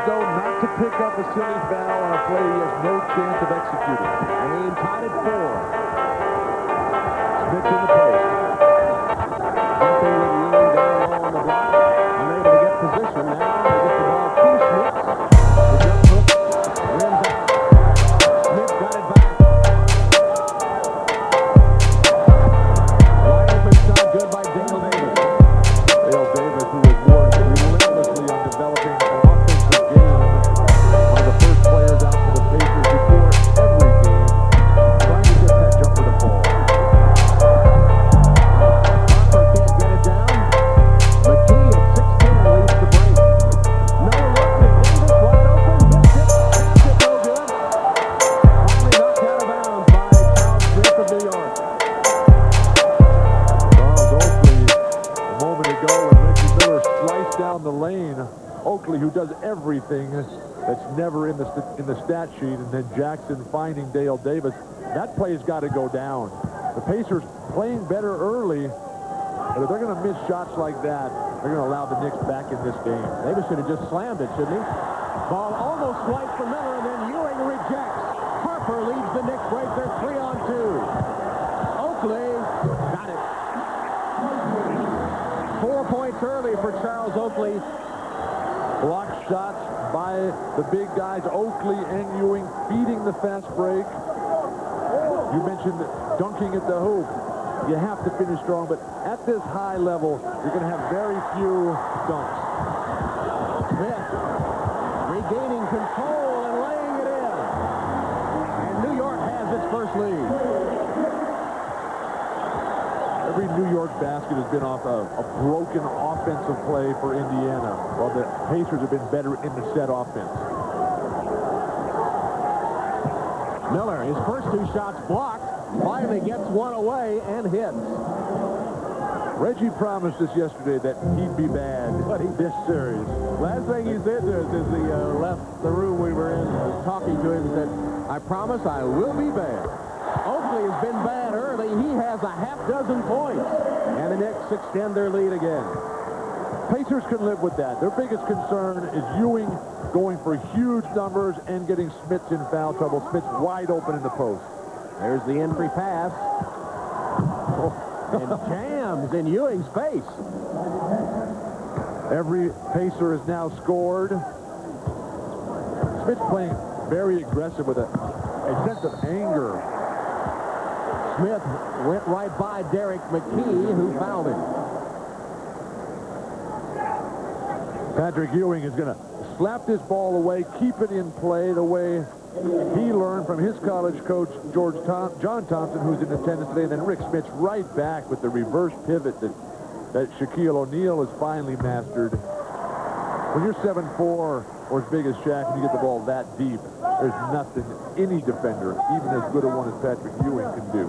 though, not to pick up a silly foul on a play he has no chance of executing. Game tied at 4. Smith in the post. Hunter with Ewing down low on the block. Unable to get position. Now they get the ball to Smith. The jump hook rims out. Smith got it back. Wide open shot, good by Dale Davis. Dale Davis, who has worked relentlessly on developing an offensive game, one of the first players out for the Pacers before every game, trying to get that jumper to fall. Harper can't get it down. McKee at 6'10" leads the break. No look at Davis, wide open. Missed it. Pass it, no good. Finally knocked out of bounds by Charles Smith of New York. Charles Oakley, a moment ago when Reggie Miller sliced down the lane. Oakley, who does everything that's never in the stat sheet, and then Jackson finding Dale Davis. That play's got to go down. The Pacers playing better early, but if they're going to miss shots like that, they're going to allow the Knicks back in this game. Davis should have just slammed it, shouldn't he? Ball almost swiped for Miller, and then Ewing rejects. Harper leads the Knicks break. They're 3-on-2. Oakley got it. 4 points early for Charles Oakley. Blocked shots by the big guys, Oakley and Ewing, feeding the fast break. You mentioned dunking at the hoop. You have to finish strong, but at this high level, you're going to have very few dunks. Smith regaining control and laying it in. And New York has its first lead. Every New York basket has been off a broken offensive play for Indiana, while the Pacers have been better in the set offense. Miller, his first 2 shots blocked, finally gets one away and hits. Reggie promised us yesterday that he'd be bad this series. Last thing he said to us as he left the room we were in, talking to him, said, "I promise I will be bad." Oakley has been bad early. He has a half-dozen points. And the Knicks extend their lead again. Pacers can live with that. Their biggest concern is Ewing going for huge numbers and getting Smith in foul trouble. Smith's wide open in the post. There's the entry pass. And jams in Ewing's face. Every Pacer has now scored. Smith's playing very aggressive with a sense of anger. Smith went right by Derek McKee, who fouled him. Patrick Ewing is going to slap this ball away, keep it in play the way he learned from his college coach, John Thompson, who's in attendance today, and then Rick Smith's right back with the reverse pivot that Shaquille O'Neal has finally mastered. When you're 7'4", or as big as Shaq, and you get the ball that deep, there's nothing any defender, even as good a one as Patrick Ewing, can do.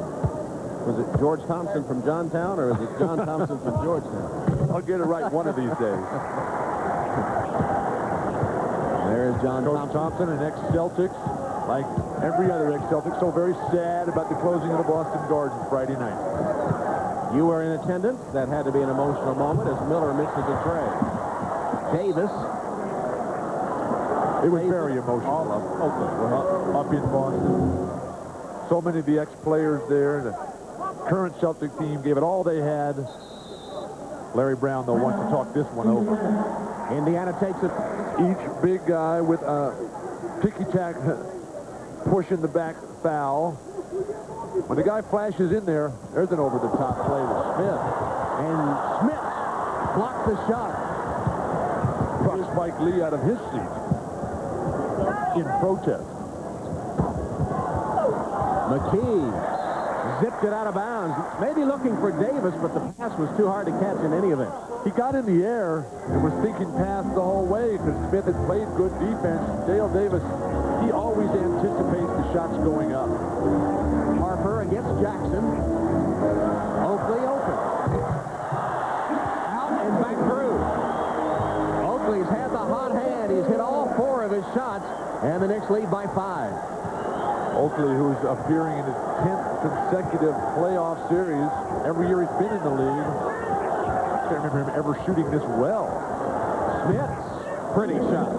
Was it George Thompson from Johntown, or is it John Thompson from Georgetown? I'll get it right one of these days. There is John Coach Thompson, an ex-Celtics, like every other ex-Celtic, so very sad about the closing of the Boston Garden Friday night. You were in attendance. That had to be an emotional moment as Miller misses a tray. Davis. It was very emotional up in Boston. So many of the ex-players there. The current Celtic team gave it all they had. Larry Brown, though, wants to talk this one over. Indiana takes it. Each big guy with a ticky-tack push in the back foul. When the guy flashes in there, there's an over-the-top play with Smith. And Smith blocked the shot. Buck Spike Lee out of his seat in protest. McKee zipped it out of bounds. Maybe looking for Davis, but the pass was too hard to catch in any event. He got in the air and was thinking pass the whole way because Smith had played good defense. Dale Davis, he always anticipates the shots going up. Harper against Jackson. Oakley open. Out and back through. Oakley's had the hot hand. He's hit all 4 of his shots, and the Knicks lead by 5. Oakley, who's appearing in his 10th consecutive playoff series. Every year he's been in the league. I can't remember him ever shooting this well. Smith's pretty shot.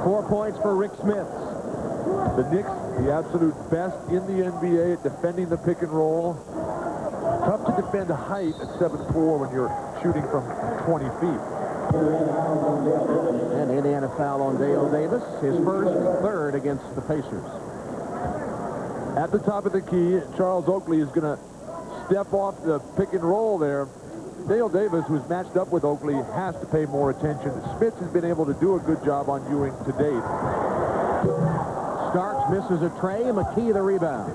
4 points for Rick Smith. The Knicks, the absolute best in the NBA at defending the pick and roll. Tough to defend height at 7'4" when you're shooting from 20 feet. And Indiana foul on Dale Davis, his first, third against the Pacers. At the top of the key, Charles Oakley is going to step off the pick and roll there. Dale Davis, who's matched up with Oakley, has to pay more attention. Smith has been able to do a good job on Ewing to date. Starks misses a tray. McKee the rebound.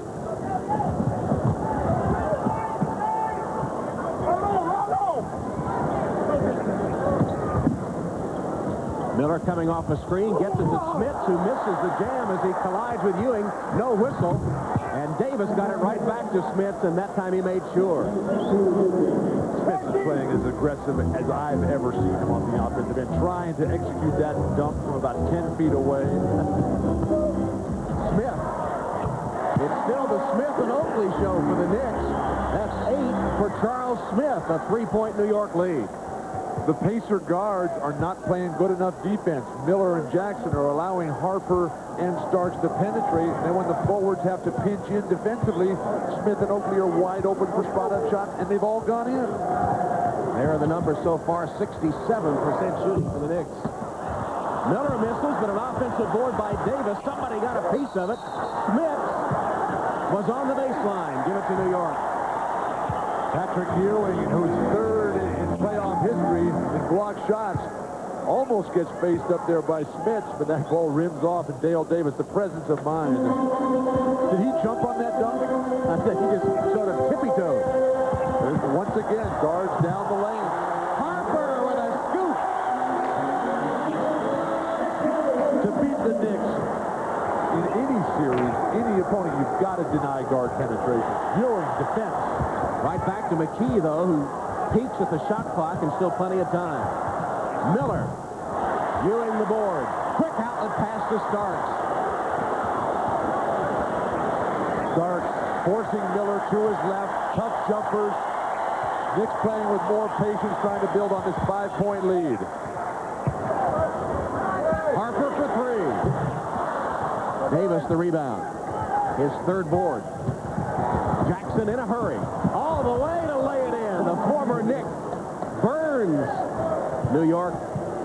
Miller coming off a screen, gets it to Smith, who misses the jam as he collides with Ewing. No whistle. And Davis got it right back to Smith, and that time he made sure. Smith is playing as aggressive as I've ever seen him on the offensive end, trying to execute that dunk from about 10 feet away. Smith. It's still the Smith and Oakley show for the Knicks. That's 8 for Charles Smith, a 3-point New York lead. The Pacer guards are not playing good enough defense. Miller and Jackson are allowing Harper and Starks to penetrate. And then when the forwards have to pinch in defensively, Smith and Oakley are wide open for spot-up shots, and they've all gone in. There are the numbers so far, 67% shooting for the Knicks. Miller misses, but an offensive board by Davis. Somebody got a piece of it. Smith was on the baseline. Give it to New York. Patrick Ewing, who's third in playoff history in block shots, almost gets faced up there by Smith, but that ball rims off, and Dale Davis, the presence of mind. Did he jump on that dunk? I think he just sort of tippy-toed. Once again, guards down the lane. Harper with a scoop. To beat the Knicks in any series, any opponent, you've got to deny guard penetration. Ewing, defense. Right back to McKee, though, who peeks at the shot clock and still plenty of time. Miller. Ewing the board. Quick outlet pass to Starks. Starks forcing Miller to his left. Tough jumpers. Knicks playing with more patience, trying to build on this 5-point lead. Harper for 3. Davis the rebound. His third board. Jackson in a hurry. All the way to lay it in. The former Knick burns New York,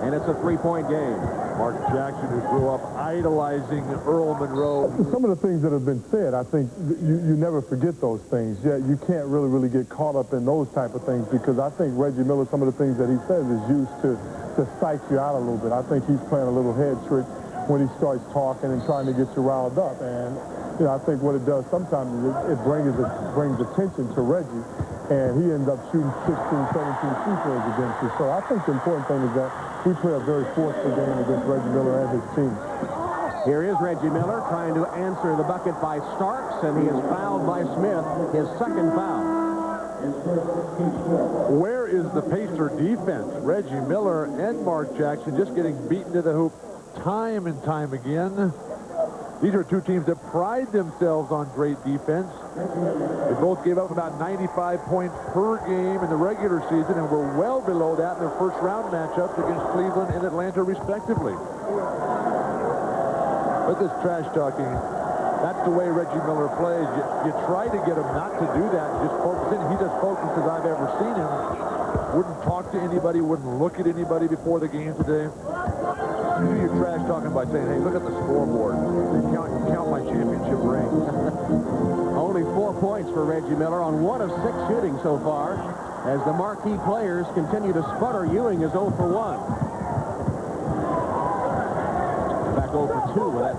and it's a 3-point game. Mark Jackson, who grew up idolizing Earl Monroe. Some of the things that have been said, I think you never forget those things. Yeah, you can't really get caught up in those type of things, because I think Reggie Miller, some of the things that he says is used to psych you out a little bit. I think he's playing a little head trick when he starts talking and trying to get you riled up. And you know, I think what it does sometimes is it brings attention to Reggie, and he ends up shooting 16, 17 free throws against you. So I think the important thing is that we play a very forceful game against Reggie Miller and his team. Here is Reggie Miller trying to answer the bucket by Starks, and he is fouled by Smith, his second foul. Where is the Pacer defense? Reggie Miller and Mark Jackson just getting beaten to the hoop time and time again. These are two teams that pride themselves on great defense. They both gave up about 95 points per game in the regular season, and were well below that in their first-round matchups against Cleveland and Atlanta, respectively. But this trash talking, that's the way Reggie Miller plays. You try to get him not to do that, just focus in. He's as focused as I've ever seen him. Wouldn't talk to anybody, wouldn't look at anybody before the game today. You do your trash talking by saying, hey, look at the scoreboard. Count my championship ring. Only 4 points for Reggie Miller on 1 of 6 shooting so far, as the marquee players continue to sputter. Ewing is 0 for 1. Back 0 for 2 with that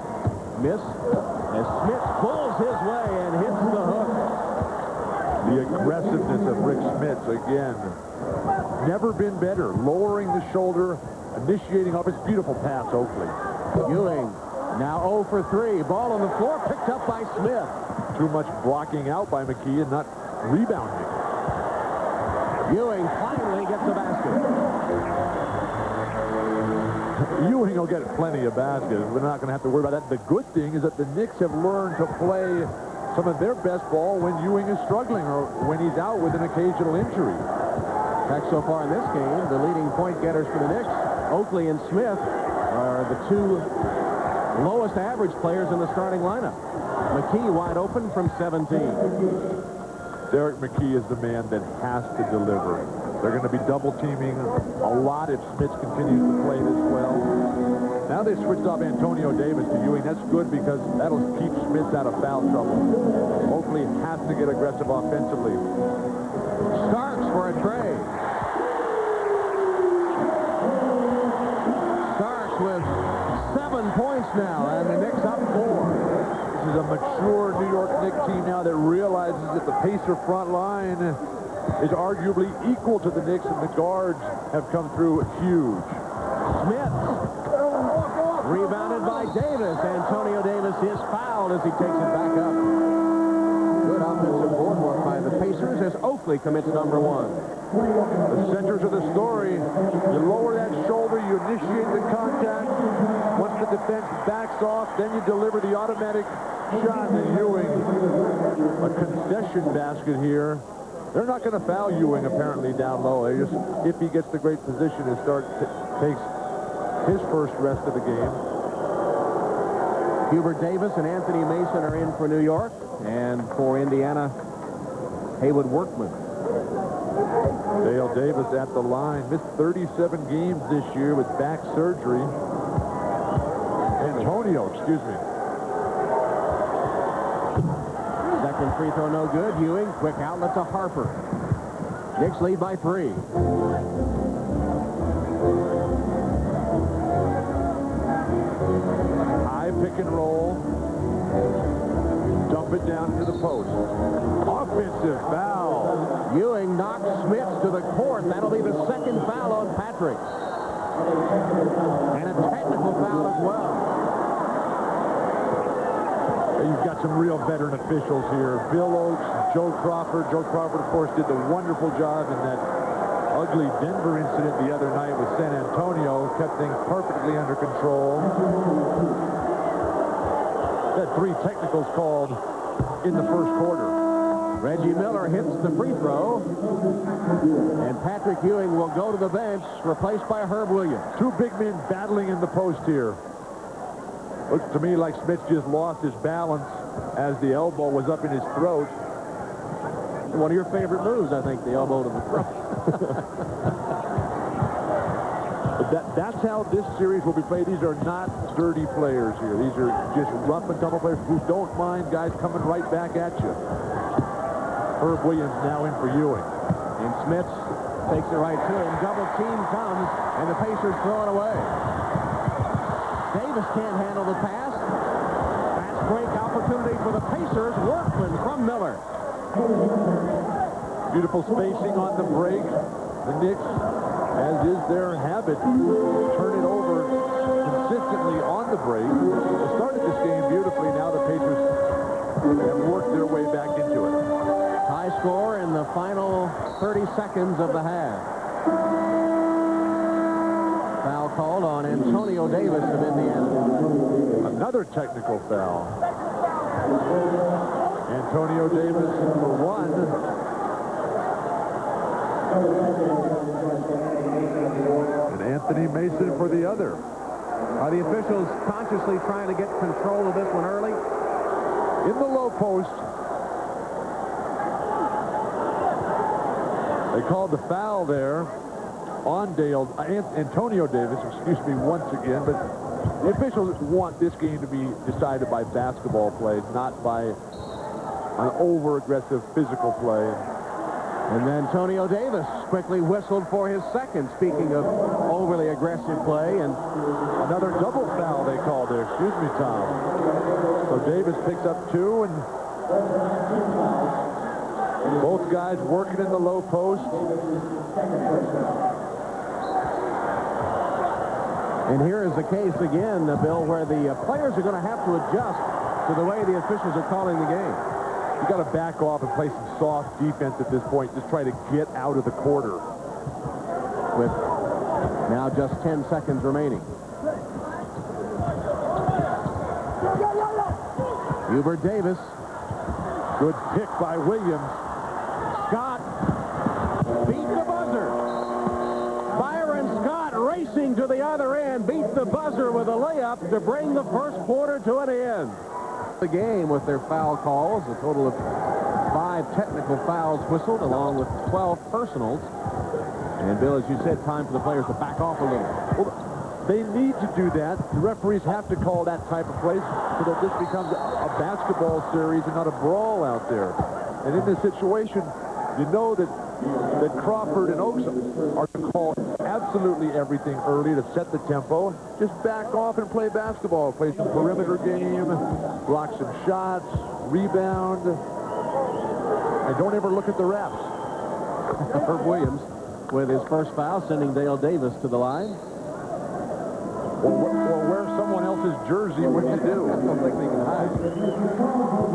miss, as Smith pulls his way and hits the hook. The aggressiveness of Rick Smith, again, never been better. Lowering the shoulder, initiating up his beautiful pass, Oakley. Ewing now 0 for 3. Ball on the floor, picked up by Smith. Too much blocking out by McKee and not rebounding. Ewing finally gets a basket. Ewing will get plenty of baskets. We're not going to have to worry about that. The good thing is that the Knicks have learned to play some of their best ball when Ewing is struggling or when he's out with an occasional injury. In fact, so far in this game, the leading point getters for the Knicks, Oakley and Smith, are the two lowest average players in the starting lineup. McKee wide open from 17. Derek McKee is the man that has to deliver. They're going to be double teaming a lot if Smith continues to play this well. Now they switched off Antonio Davis to Ewing. That's good because that'll keep Smith out of foul trouble. Oakley has to get aggressive offensively. Starks for a trade. Starks with 7 points now, and the Knicks up 4. This is a mature New York Knicks team now that realizes that the Pacer front line is arguably equal to the Knicks, and the guards have come through huge. Smith rebounded by Davis. Antonio Davis is fouled as he takes it back up. Good offensive board work by the Pacers as Oakley commits number 1. The centers of the story. You lower that shoulder, you initiate the contact. Once the defense backs off, then you deliver the automatic shot. And Ewing, a concession basket here. They're not going to foul Ewing apparently down low. They just, if he gets the great position and takes his first rest of the game. Hubert Davis and Anthony Mason are in for New York, and for Indiana, Haywood Workman. Dale Davis at the line. Missed 37 games this year with back surgery. Antonio, excuse me. Second free throw no good. Ewing, quick outlet to Harper. Knicks lead by 3. High pick and roll. Dump it down to the post. Offensive foul. Ewing knocks Smith to the court. That'll be the second foul on Patrick. And a technical foul as well. You've got some real veteran officials here. Bill Oakes, Joe Crawford. Joe Crawford, of course, did the wonderful job in that ugly Denver incident the other night with San Antonio. Kept things perfectly under control. Had 3 technicals called in the first quarter. Reggie Miller hits the free throw. And Patrick Ewing will go to the bench, replaced by Herb Williams. 2 big men battling in the post here. Looks to me like Smith just lost his balance as the elbow was up in his throat. One of your favorite moves, I think, the elbow to the throat. That's how this series will be played. These are not dirty players here. These are just rough and tumble players who don't mind guys coming right back at you. Herb Williams now in for Ewing. And Smith takes it right to him. Double team comes, and the Pacers throw it away. Davis can't handle the pass. Fast break opportunity for the Pacers. Workman from Miller. Beautiful spacing on the break. The Knicks, as is their habit, turn it over consistently on the break. They started this game beautifully. Now the Pacers have worked their way back into it. High score in the final 30 seconds of the half. Foul called on Antonio Davis of Indiana. Another technical foul. Antonio Davis for 1. And Anthony Mason for the other. Are the officials consciously trying to get control of this one early? In the low post. They called the foul there on Antonio Davis, excuse me, once again. But the officials want this game to be decided by basketball play, not by an over-aggressive physical play. And Antonio Davis quickly whistled for his second, speaking of overly aggressive play. And another double foul they called there. Excuse me, Tom. So Davis picks up 2, and both guys working in the low post. And here is the case again, Bill, where the players are going to have to adjust to the way the officials are calling the game. You got to back off and play some soft defense at this point. Just try to get out of the quarter. With now just 10 seconds remaining. Hubert Davis. Good pick by Williams. Scott beat the buzzer. Byron Scott racing to the the other end, beats the buzzer with a layup to bring the first quarter to an end. The game with their foul calls, a total of 5 technical fouls whistled, along with 12 personals. And, Bill, as you said, time for the players to back off a little. Well, they need to do that. The referees have to call that type of play so that this becomes a basketball series and not a brawl out there. And in this situation, you know that Crawford and Oaks are to call absolutely everything early to set the tempo. Just back off and play basketball. Play some perimeter game, block some shots, rebound, and don't ever look at the refs. Herb Williams with his first foul, sending Dale Davis to the line. Or wear someone else's jersey when you do. Sounds like they can hide.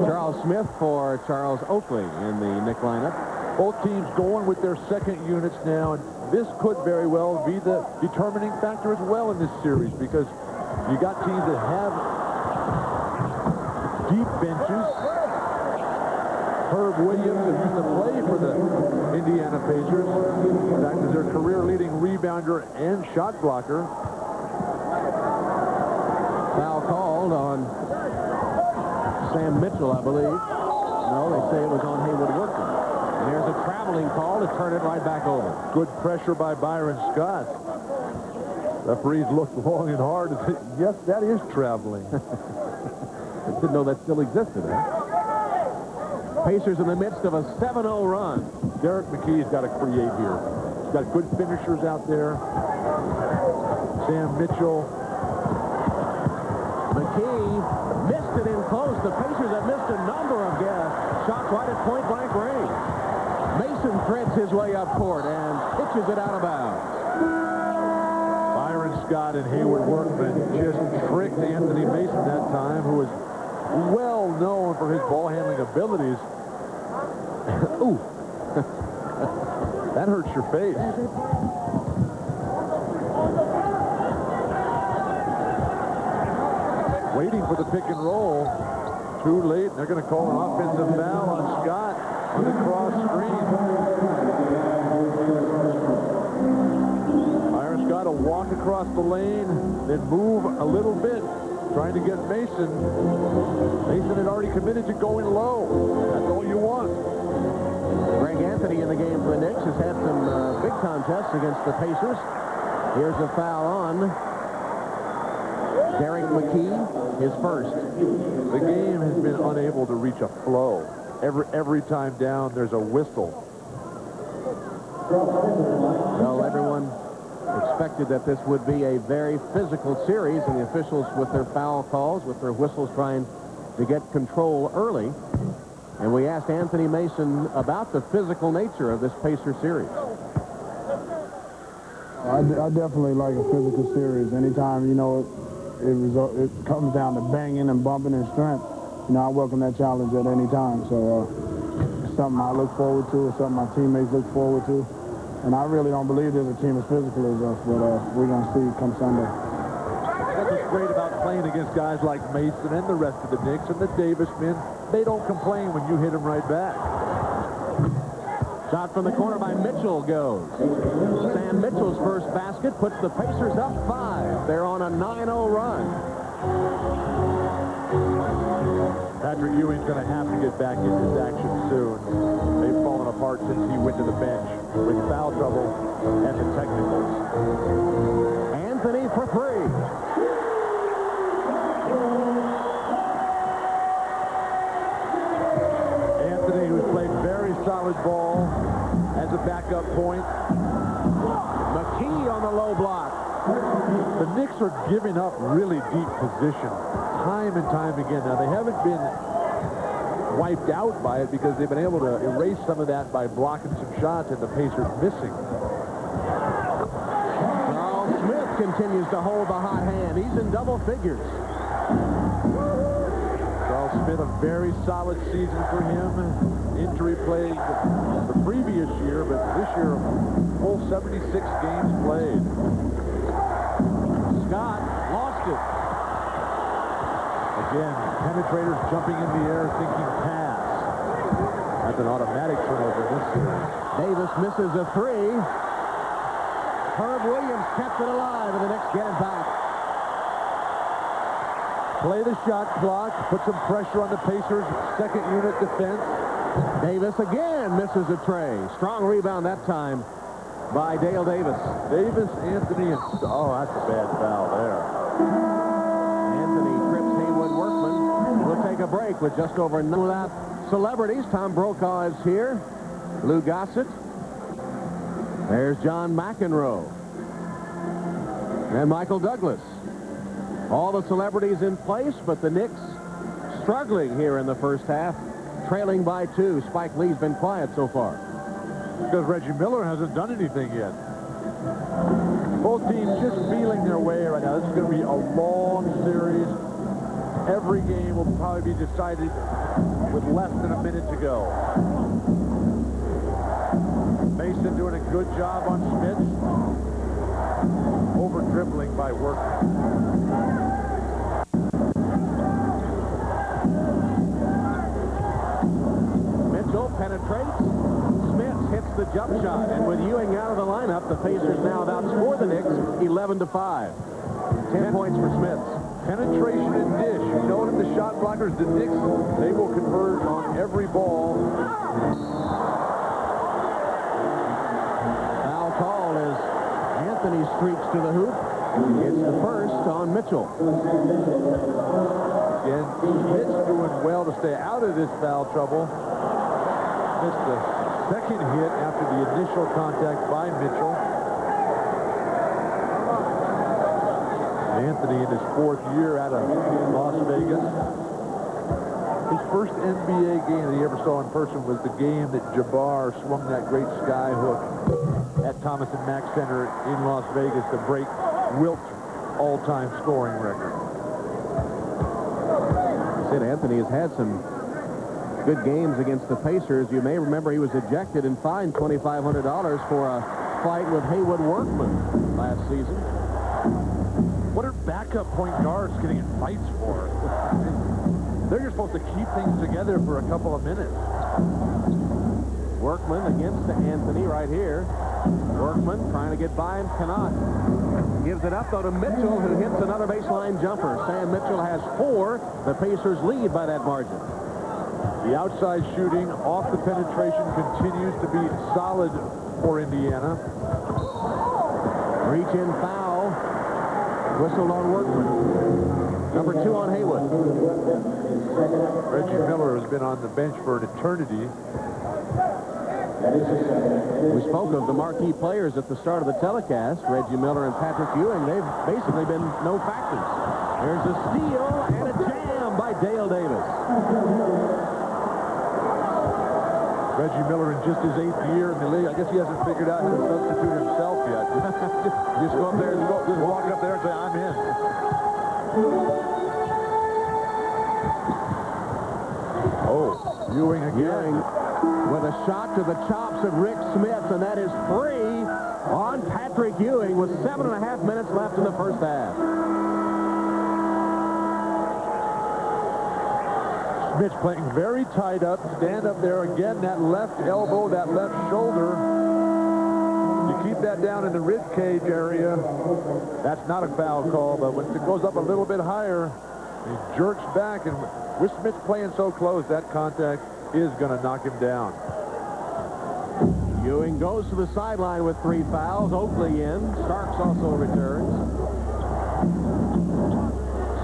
Charles Smith for Charles Oakley in the Knick lineup. Both teams going with their second units now, and this could very well be the determining factor as well in this series, because you got teams that have deep benches. Herb Williams, who used to play for the Indiana Pacers, in fact, is their career-leading rebounder and shot blocker. Foul called on Sam Mitchell, I believe. No, they say it was on Haywood Workman. And there's a traveling call to turn it right back over. Good pressure by Byron Scott. Referees looked long and hard and said, yes, that is traveling. Didn't know that still existed, huh? Pacers in the midst of a 7-0 run. Derek McKee's got to create here. He's got good finishers out there. Sam Mitchell. McKee missed it in close. The Pacers have missed a number of shots right at point-blank range. Mason threads his way up court and pitches it out of bounds. Byron Scott and Haywood Workman just tricked Anthony Mason that time, who was well known for his ball handling abilities. Ooh. That hurts your face. Waiting for the pick and roll. Too late. They're going to call an offensive foul on Scott on the cross screen. Byron Scott will walk across the lane, then move a little bit, trying to get Mason. Mason had already committed to going low. That's all you want. Greg Anthony in the game for the Knicks has had some big contests against the Pacers. Here's a foul on Derek McKee, his first. The game has been unable to reach a flow. Every time down, there's a whistle. Well, everyone expected that this would be a very physical series, and the officials with their foul calls, with their whistles, trying to get control early. And we asked Anthony Mason about the physical nature of this Pacer series. I definitely like a physical series. Anytime, you know, it comes down to banging and bumping and strength, you know, I welcome that challenge at any time. So it's something I look forward to. It's something my teammates look forward to. And I really don't believe there's a team as physical as us, but we're going to see come Sunday. That's what's great about playing against guys like Mason and the rest of the Knicks and the Davis men. They don't complain when you hit them right back. Shot from the corner by Mitchell goes. Sam Mitchell's first basket puts the Pacers up 5. They're on a 9-0 run. Patrick Ewing's going to have to get back in this action soon. They've fallen apart since he went to the bench with foul trouble and the technicals. Anthony for 3. Anthony, who's played very solid ball as a backup point. McKee on the low block. The Knicks are giving up really deep position time and time again. Now, they haven't been wiped out by it because they've been able to erase some of that by blocking some shots and the Pacers missing. Charles Smith continues to hold the hot hand. He's in double figures. Charles Smith, a very solid season for him. Injury plague the previous year, but this year, full 76 games played. Scott lost it. Again, penetrators jumping in the air thinking pass. That's an automatic turnover in this series. Davis misses a 3. Herb Williams kept it alive, and the Knicks get it back. Play the shot clock, put some pressure on the Pacers' second unit defense. Davis again misses a tray. Strong rebound that time by Dale Davis. Davis, Anthony, and... Oh, that's a bad foul there. Anthony trips Haywood Workman. We'll take a break with just over none without celebrities. Tom Brokaw is here. Lou Gossett. There's John McEnroe. And Michael Douglas. All the celebrities in place, but the Knicks struggling here in the first half, trailing by 2. Spike Lee's been quiet so far. Because Reggie Miller hasn't done anything yet. Both teams just feeling their way right now. This is going to be a long series. Every game will probably be decided with less than a minute to go. Mason doing a good job on Smith. Over dribbling by Workman. Mitchell penetrates. Smith hits the jump shot, and with Ewing out of the lineup, the Pacers now have outscored the Knicks 11-5. 10 points for Smith. Penetration and dish. You know that the shot blockers, the Knicks, they will converge on every ball. Foul call as Anthony streaks to the hoop. It's the first on Mitchell. And Smith's doing well to stay out of this foul trouble. Missed the second hit after the initial contact by Mitchell. Anthony in his 4th year out of Las Vegas. His first NBA game that he ever saw in person was the game that Jabbar swung that great sky hook at Thomas and Mack Center in Las Vegas to break Wilt's all-time scoring record. Sid Anthony has had some good games against the Pacers. You may remember he was ejected and fined $2,500 for a fight with Haywood Workman last season. What are backup point guards getting in fights for? They're just supposed to keep things together for a couple of minutes. Workman against Anthony right here. Workman trying to get by and cannot. Gives it up, though, to Mitchell, who hits another baseline jumper. Sam Mitchell has 4. The Pacers lead by that margin. The outside shooting off the penetration continues to be solid for Indiana. Reach-in foul. Whistled on Workman. Number 2 on Haywood. Reggie Miller has been on the bench for an eternity. We spoke of the marquee players at the start of the telecast, Reggie Miller and Patrick Ewing. They've basically been no factors. There's a steal and a jam by Dale Davis. Reggie Miller in just his 8th year in the league. I guess he hasn't figured out how to substitute himself yet. Just go up there and just walk up there and say, I'm in. Oh, Ewing again. With a shot to the chops of Rick Smith, and that is free on Patrick Ewing with 7.5 minutes left in the first half. Smith's playing very tight up. Stand up there again. That left elbow, that left shoulder. You keep that down in the rib cage area. That's not a foul call, but when it goes up a little bit higher, he jerks back, and with Smith playing so close, that contact is going to knock him down. Ewing goes to the sideline with 3 fouls. Oakley in. Starks also returns.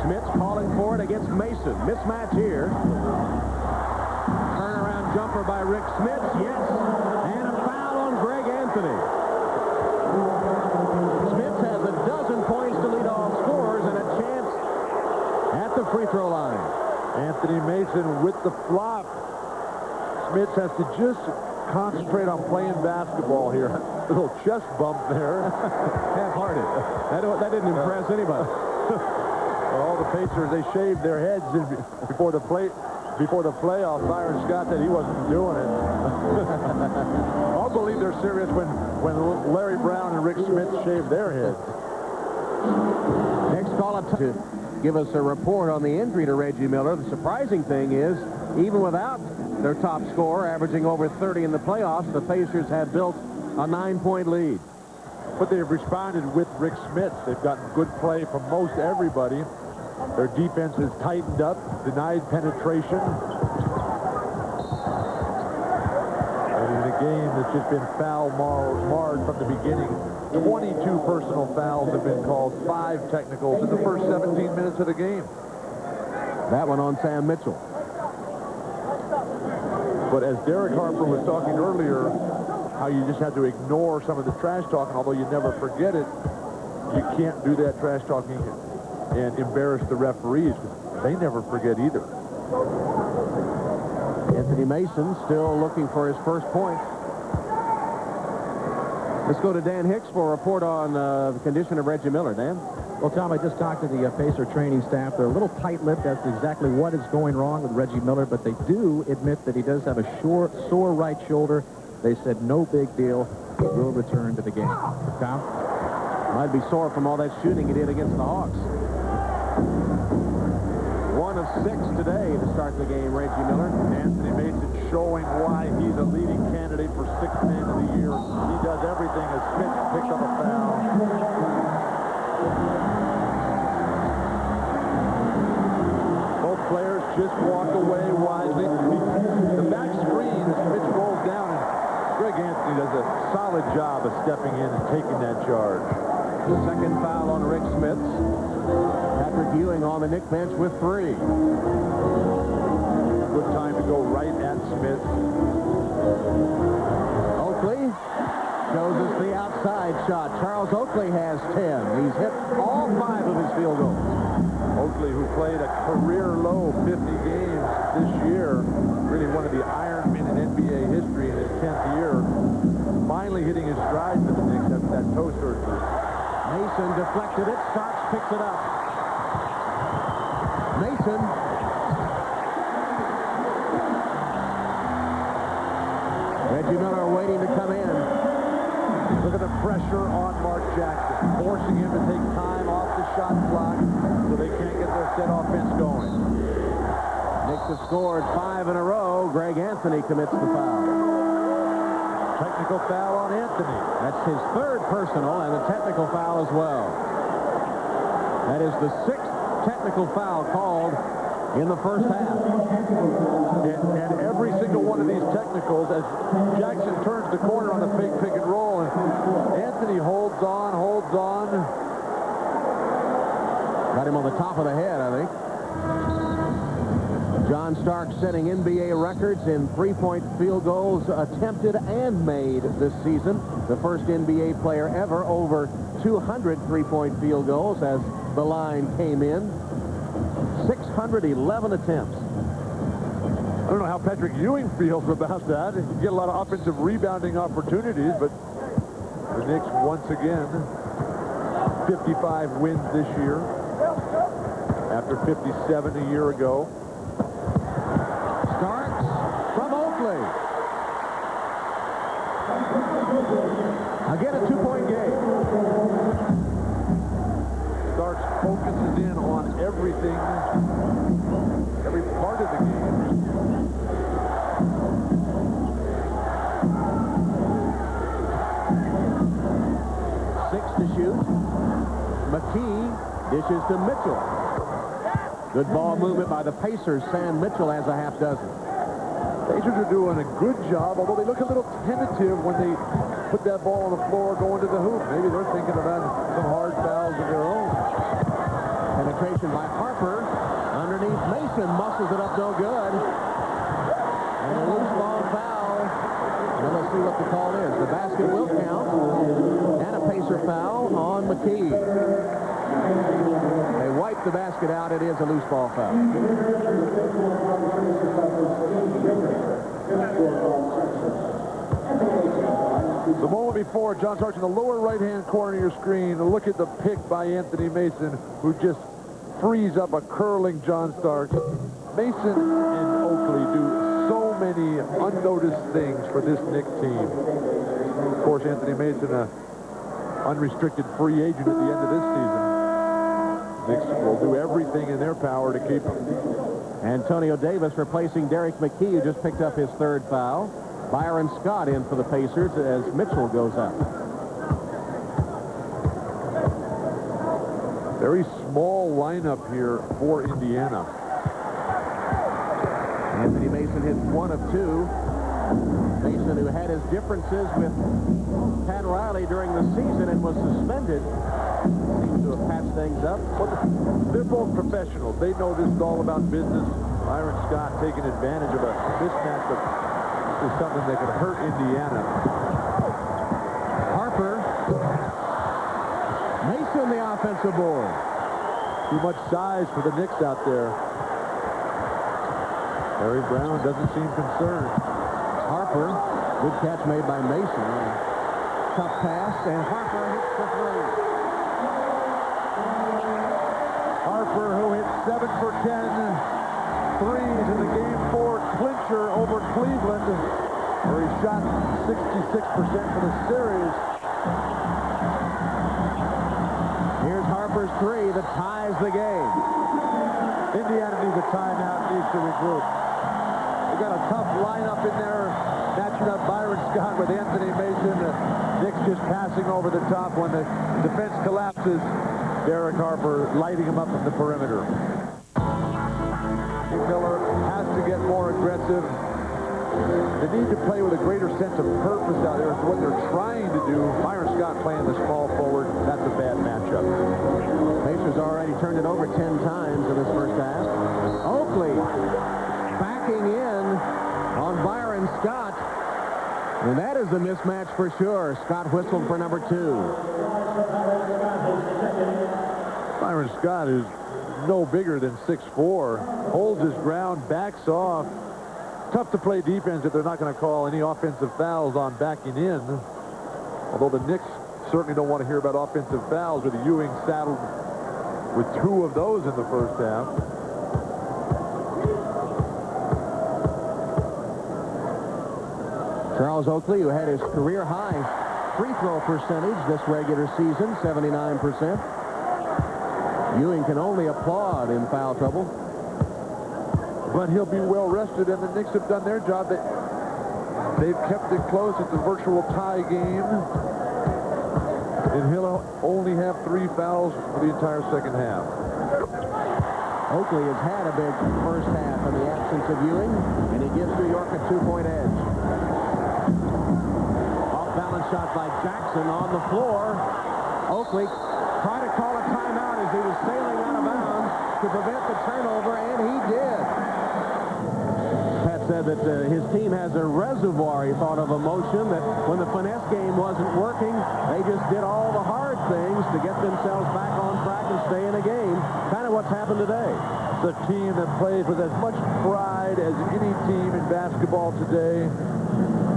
Smith's calling for it against Mason. Mismatch here. Turnaround jumper by Rick Smith. Yes. And a foul on Greg Anthony. Smith has 12 points to lead all scorers and a chance at the free throw line. Anthony Mason with the flop. Smith has to just concentrate on playing basketball here. A little chest bump there. Half-hearted. That didn't impress anybody. All the Pacers, they shaved their heads before the playoffs. Byron Scott said he wasn't doing it. I'll believe they're serious when Larry Brown and Rick Smith shave their heads. Next call up to give us a report on the injury to Reggie Miller. The surprising thing is, even without their top scorer, averaging over 30 in the playoffs, the Pacers had built a 9-point lead. but they've responded with Rick Smits. They've gotten good play from most everybody. Their defense has tightened up, denied penetration. And in a game that's just been foul marred from the beginning. 22 personal fouls have been called, 5 technicals in the first 17 minutes of the game. That one on Sam Mitchell. But as Derek Harper was talking earlier, how you just have to ignore some of the trash talking, although you never forget it, you can't do that trash talking and embarrass the referees. They never forget either. Anthony Mason still looking for his first point. Let's go to Dan Hicks for a report on the condition of Reggie Miller. Dan? Well, Tom, I just talked to the Pacer training staff. They're a little tight-lipped as to exactly what is going wrong with Reggie Miller, but they do admit that he does have a sore right shoulder. They said no big deal. He will return to the game. Tom? Might be sore from all that shooting he did against the Hawks. 1 of 6 today to start the game, Reggie Miller. Anthony Mason showing why he's a leading candidate for 6th man of the year. He does everything as Smith picks up a foul. Both players just walk away wisely. The back screen as Mitch rolls down, and Greg Anthony does a solid job of stepping in and taking that charge. Second foul on Rick Smits. Patrick Ewing on the Knick bench with 3. Good time to go right at Smith. Oakley shows us the outside shot. Charles Oakley has 10. He's hit all 5 of his field goals. Oakley, who played a career-low 50 games this year, really one of the Iron Men in NBA history in his 10th year, finally hitting his stride for the Knicks after that toe surgery. Mason deflected it. Starks picks it up. Mason. Reggie Miller waiting to come in. Look at the pressure on Mark Jackson, forcing him to take time off the shot clock so they can't get their set offense going. Knicks have scored 5 in a row. Greg Anthony commits the foul. Technical foul on Anthony. That's his 3rd personal and a technical foul as well. That is the 6th technical foul called in the first half. And every single one of these technicals, as Jackson turns the corner on a fake pick and roll, and Anthony holds on. Got him on the top of the head, I think. John Starks setting NBA records in 3-point field goals attempted and made this season. The first NBA player ever over 200 3-point field goals as the line came in. 611 attempts. I don't know how Patrick Ewing feels about that. He get a lot of offensive rebounding opportunities, but the Knicks once again 55 wins this year after 57 a year ago. Starks from Oakley. Again, a 2-point game. Starks focuses in on everything, every part of the game. 6 to shoot. McKee dishes to Mitchell. Good ball movement by the Pacers. Sam Mitchell has a half dozen. Pacers are doing a good job, although they look a little tentative when they put that ball on the floor going to the hoop. Maybe they're thinking about some hard fouls of their own. Penetration by Harper. Underneath Mason, muscles it up no good. And a loose ball foul. Now let's see what the call is. The basket will count. And a Pacer foul on McKee. They wipe the basket out. It is a loose ball foul. The moment before, John Starks in the lower right-hand corner of your screen. Look at the pick by Anthony Mason, who just frees up a curling John Starks. Mason and Oakley do so many unnoticed things for this Knicks team. Of course, Anthony Mason, an unrestricted free agent at the end of this season. Knicks will do everything in their power to keep him. Antonio Davis replacing Derek McKee, who just picked up his 3rd foul. Byron Scott in for the Pacers as Mitchell goes out. Very small lineup here for Indiana. Anthony Mason hit 1 of 2. Mason, who had his differences with Pat Riley during the season and was suspended, seems to have patched things up. Well, they're both professionals. They know this is all about business. Byron Scott taking advantage of a mismatch, but this is something that could hurt Indiana. Harper. Mason, the offensive board. Too much size for the Knicks out there. Harry Brown doesn't seem concerned. Harper, good catch made by Mason. Tough pass, and Harper hits the 3. Harper, who hit 7 for 10 threes in the Game 4 clincher over Cleveland, where he shot 66% for the series. Here's Harper's 3 that ties the game. Indiana needs a timeout, needs to regroup. They got a tough lineup in there, matching up Byron Scott with Anthony Mason. Knicks just passing over the top when the defense collapses. Derek Harper lighting him up from the perimeter. Miller has to get more aggressive. They need to play with a greater sense of purpose out there. It's what they're trying to do. Byron Scott playing the small forward. That's a bad matchup. Pacers already turned it over 10 times in this first half. Oakley backing in on Byron Scott. And that is a mismatch for sure. Scott whistled for number 2. Byron Scott is no bigger than 6'4", holds his ground, backs off. Tough to play defense if they're not going to call any offensive fouls on backing in. Although the Knicks certainly don't want to hear about offensive fouls with Ewing saddled with 2 of those in the first half. Charles Oakley, who had his career-high free throw percentage this regular season, 79%. Ewing can only applaud in foul trouble. But he'll be well rested, and the Knicks have done their job. They've kept it close. It's a virtual tie game. And he'll only have 3 fouls for the entire second half. Oakley has had a big first half in the absence of Ewing, and he gives New York a 2-point edge. Off-balance shot by Jackson on the floor. Oakley tried to call a timeout as he was sailing out of bounds to prevent the turnover, and he did. Pat said that his team has a reservoir, he thought, of emotion, that when the finesse game wasn't working, they just did all the hard things to get themselves back on track and stay in a game. Kind of what's happened today. It's a team that plays with as much pride as any team in basketball today.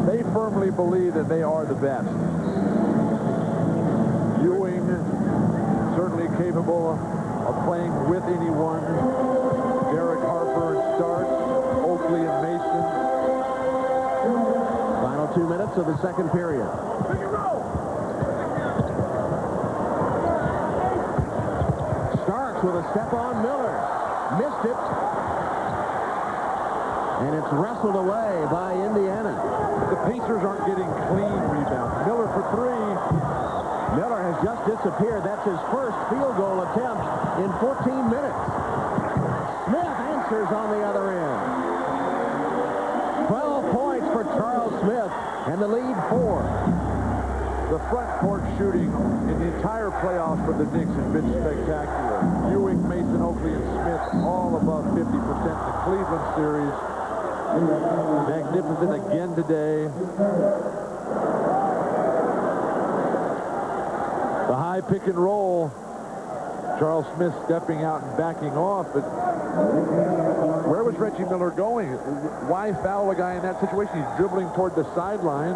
They firmly believe that they are the best. Ewing, certainly capable of playing with anyone. Derek Harper starts. Oakley and Mason. Final 2 minutes of the second period. Starks with a step on Miller. Missed it. And it's wrestled away by Indiana. The Pacers aren't getting clean rebounds. Miller for 3. Miller has just disappeared. That's his first field goal attempt in 14 minutes. Smith answers on the other end. 12 points for Charles Smith, and the lead 4. The front court shooting in the entire playoffs for the Knicks has been spectacular. Ewing, Mason, Oakley, and Smith all above 50% in the Cleveland series. Magnificent again today. The high pick and roll. Charles Smith stepping out and backing off, but where was Reggie Miller going? Why foul a guy in that situation? He's dribbling toward the sideline.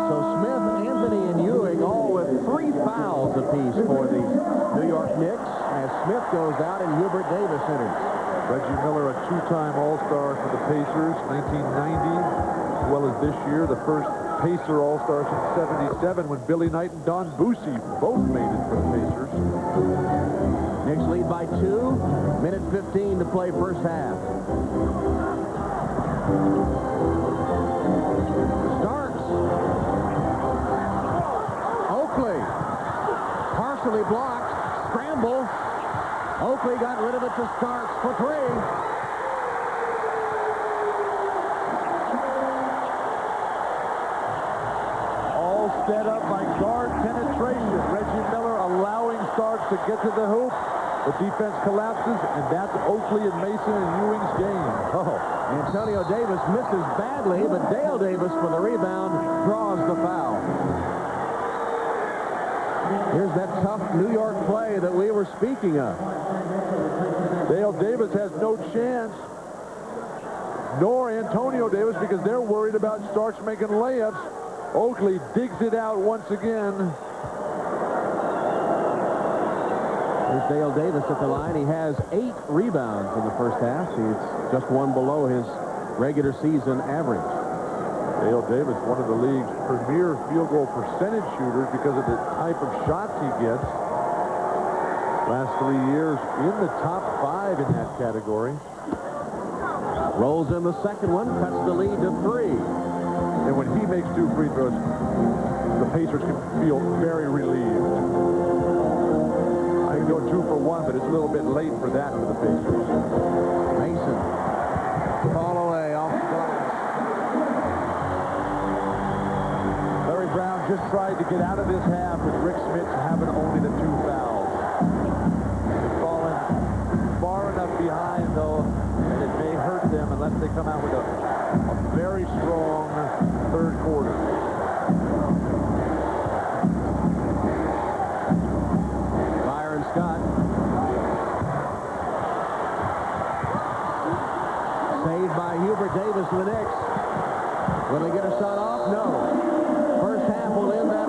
So Smith, Anthony, and Ewing all with 3 fouls apiece for the New York Knicks as Smith goes out and Hubert Davis enters. Reggie Miller, a 2-time All-Star for the Pacers, 1990, as well as this year, the first Pacer All-Star since '77 when Billy Knight and Don Boosie both made it for the Pacers. Knicks lead by 2. Minute 15 to play first half. Starks. Oakley. partially blocked. Scramble. Oakley got rid of it to Starks for three. All set up by guard penetration. Reggie Miller allowing Starks to get to the hoop. The defense collapses, and that's Oakley and Mason and Ewing's game. Oh, Antonio Davis misses badly, but Dale Davis for the rebound draws the foul. Here's that tough New York play that we were speaking of. Dale Davis has no chance, nor Antonio Davis, because they're worried about Starks making layups. Oakley digs it out once again. Here's Dale Davis at the line. He has 8 rebounds in the first half. He's just one below his regular season average. Dale Davis, one of the league's premier field goal percentage shooters because of the type of shots he gets. Last 3 years in the top 5 in that category. Rolls in the second one, cuts the lead to 3. And when he makes 2 free throws, the Pacers can feel very relieved. I can go 2 for 1, but it's a little bit late for that for the Pacers. Mason. Ball away off the glass. Larry Brown just tried to get out of this half with Rick Smith having only the 2 fouls. They've fallen far enough behind, though, and it may hurt them unless they come out with a very strong third quarter. Scott. Saved by Hubert Davis for the Knicks. Will they get a shot off? No. First half will end that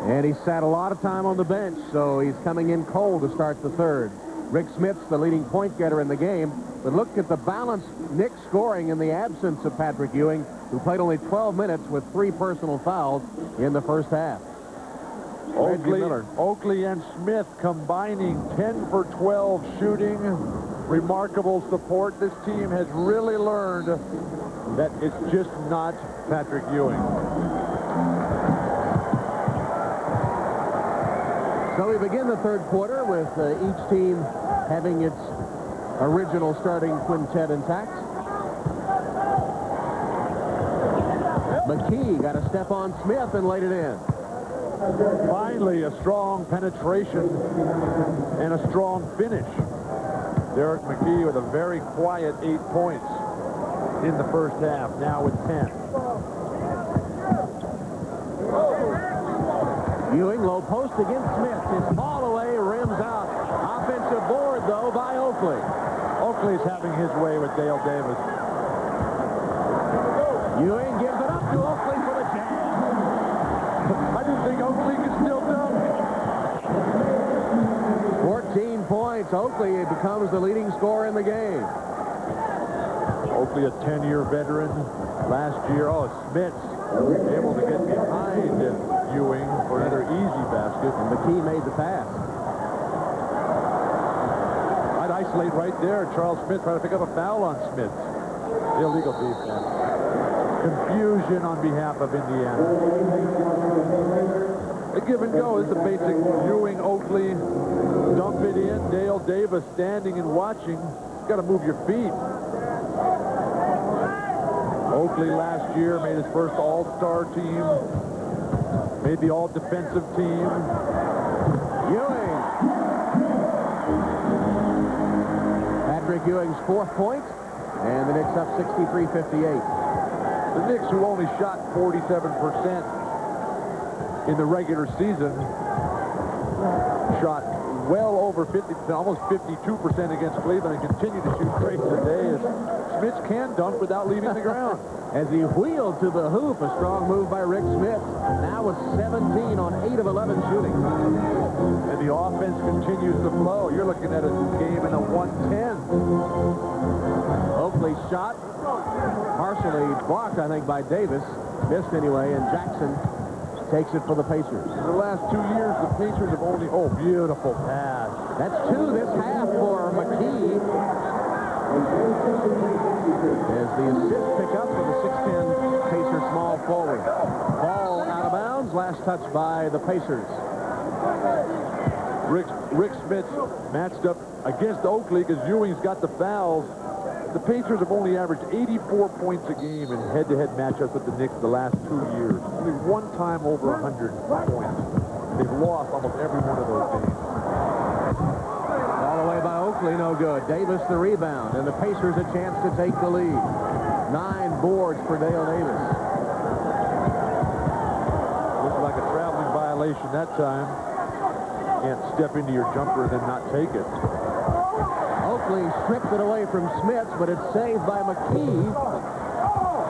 way. And he sat a lot of time on the bench, so he's coming in cold to start the third. Rick Smith's the leading point getter in the game, but look at the balanced Knicks scoring in the absence of Patrick Ewing, who played only 12 minutes with 3 personal fouls in the first half. Oakley and Smith combining 10 for 12 shooting. Remarkable support. This team has really learned that it's just not Patrick Ewing. So we begin the third quarter with each team having its original starting quintet intact. McKee got a step on Smith and laid it in. Finally, a strong penetration and a strong finish. Derek McKee with a very quiet 8 points in the first half, now with 10. Ewing, low post against Smith. His ball away, rims out. Offensive board, though, by Oakley. Oakley's having his way with Dale Davis. Ewing gives it up to Oakley for the jam. I didn't think Oakley could still dunk. 14 points. Oakley becomes the leading scorer in the game. Oakley, a 10-year veteran. Last year, Smith able to get behind Ewing for another easy basket. And McKee made the pass. I'd isolate right there. Charles Smith trying to pick up a foul on Smith. Illegal defense. Confusion on behalf of Indiana. A give and go. This is a basic Ewing, Oakley, dump it in. Dale Davis standing and watching. You've got to move your feet. Oakley last year made his first all-star team. Made the all-defensive team. Ewing. Patrick Ewing's 4th point. And the Knicks up 63-58. The Knicks, who only shot 47% in the regular season, shot well over 50%, almost 52% against Cleveland, and continue to shoot great today as Smith can dunk without leaving the ground. As he wheeled to the hoop, a strong move by Rick Smith. Now with 17 on 8 of 11 shooting. And the offense continues to flow. You're looking at a game in a 110. Oakley's shot, partially blocked, I think, by Davis. Missed anyway, and Jackson takes it for the Pacers. In the last 2 years, the Pacers have only... Oh, beautiful pass. That's 2 this half for McKee. As the assist pick up for the 6'10 Pacer small forward. Ball out of bounds. Last touch by the Pacers. Rick Smith matched up against Oakley because Ewing's got the fouls. The Pacers have only averaged 84 points a game in head-to-head matchups with the Knicks the last 2 years. Only one time over 100 points. They've lost almost every one of those games. All the way by Oakley, no good. Davis the rebound, and the Pacers a chance to take the lead. 9 boards for Dale Davis. Looks like a traveling violation that time. Can't step into your jumper and then not take it. Oakley stripped it away from Smith, but it's saved by McKee.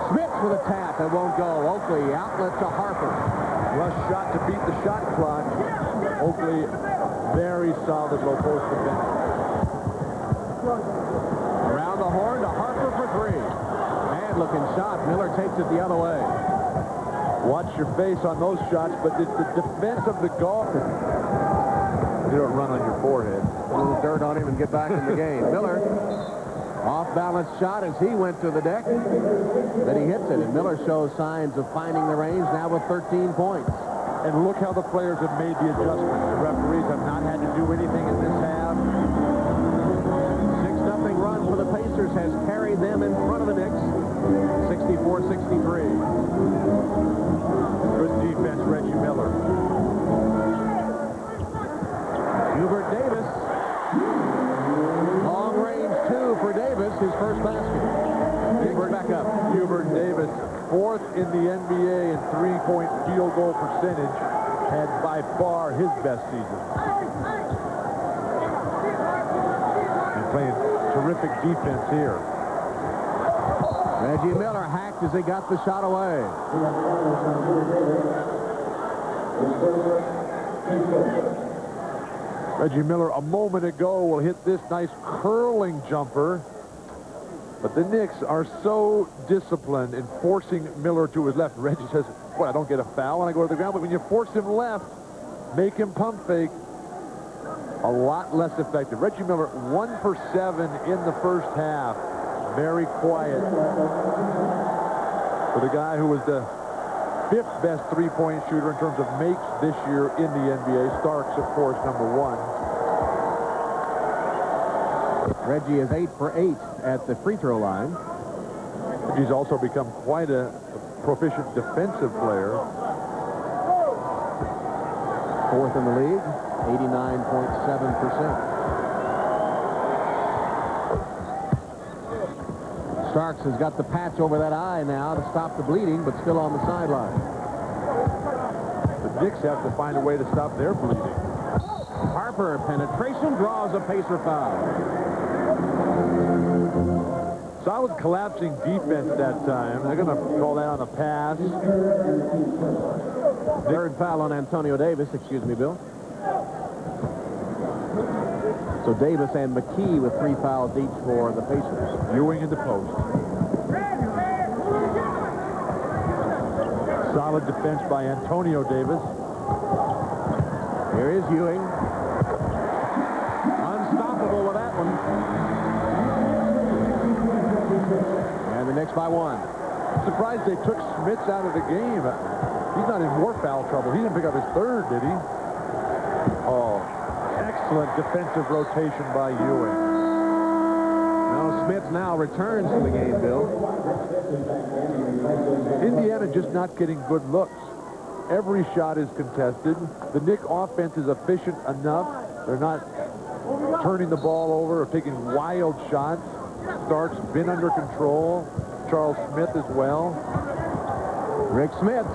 Smith with a tap. It won't go. Oakley outlet to Harper. Rush shot to beat the shot clock. Oakley, very solid low post defense. Around the horn to Harper for 3. Bad-looking shot. Miller takes it the other way. Watch your face on those shots, but it's the defense of the golf. You don't run on your forehead. A little dirt on him and get back in the game. Miller, off-balance shot as he went to the deck. But he hits it, and Miller shows signs of finding the range now with 13 points. And look how the players have made the adjustments. The referees have not had to do anything in this half. 6-0 run for the Pacers has carried them in front of the Knicks. 64-63. Good defense, Reggie Miller. Hubert Davis. Long range 2 for Davis, his first basket. Hubert back up. Hubert Davis, 4th in the NBA in three-point field goal percentage, had by far his best season. And playing terrific defense here. Reggie Miller hacked as he got the shot away. Reggie Miller a moment ago will hit this nice curling jumper. But the Knicks are so disciplined in forcing Miller to his left. Reggie says, "What, I don't get a foul when I go to the ground?" But when you force him left, make him pump fake, a lot less effective. Reggie Miller, 1 for 7 in the first half. Very quiet for the guy who was the 5th best three-point shooter in terms of makes this year in the NBA. Starks, of course, number 1. Reggie is 8 for 8 at the free throw line. He's also become quite a proficient defensive player. 4th in the league, 89.7%. Starks has got the patch over that eye now to stop the bleeding, but still on the sideline. The Knicks have to find a way to stop their bleeding. Harper, penetration, draws a Pacer foul. Solid collapsing defense that time. They're going to call that on a pass. Third foul on Antonio Davis, excuse me, Bill. So Davis and McKee with 3 fouls each for the Pacers. Ewing in the post. Solid defense by Antonio Davis. Here is Ewing. Unstoppable with that one. And the Knicks by 1. Surprised they took Smits out of the game. He's not in more foul trouble. He didn't pick up his 3rd, did he? Oh, excellent defensive rotation by Ewing. Now Smith now returns to the game, Bill. Indiana just not getting good looks. Every shot is contested. The Knick offense is efficient enough. They're not turning the ball over or taking wild shots. Stark's been under control. Charles Smith as well. Rick Smith,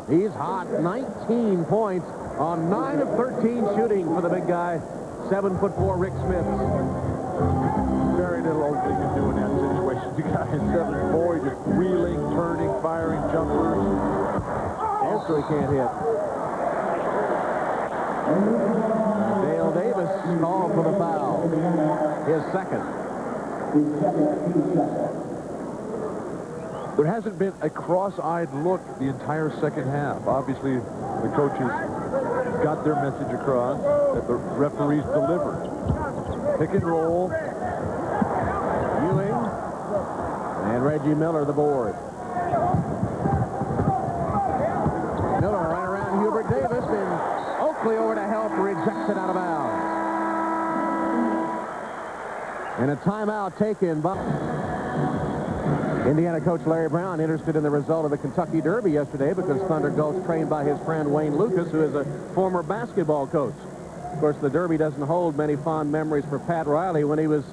he's hot. 19 points on 9 of 13 shooting for the big guy. 7'4" Rick Smith. Very little Oakley can do in that situation. The guy is 7'4", just wheeling, turning, firing jumpers. Also he can't hit. Dale Davis called for the foul. His 2nd. There hasn't been a cross-eyed look the entire second half. Obviously, the coaches got their message across that the referees delivered. Pick and roll. Ewing and Reggie Miller the board. Miller right around Hubert Davis, and Oakley over to help reject Jackson out of bounds. And a timeout taken by Indiana coach Larry Brown, interested in the result of the Kentucky Derby yesterday because Thunder Gulch trained by his friend Wayne Lucas, who is a former basketball coach. Of course, the Derby doesn't hold many fond memories for Pat Riley. When he was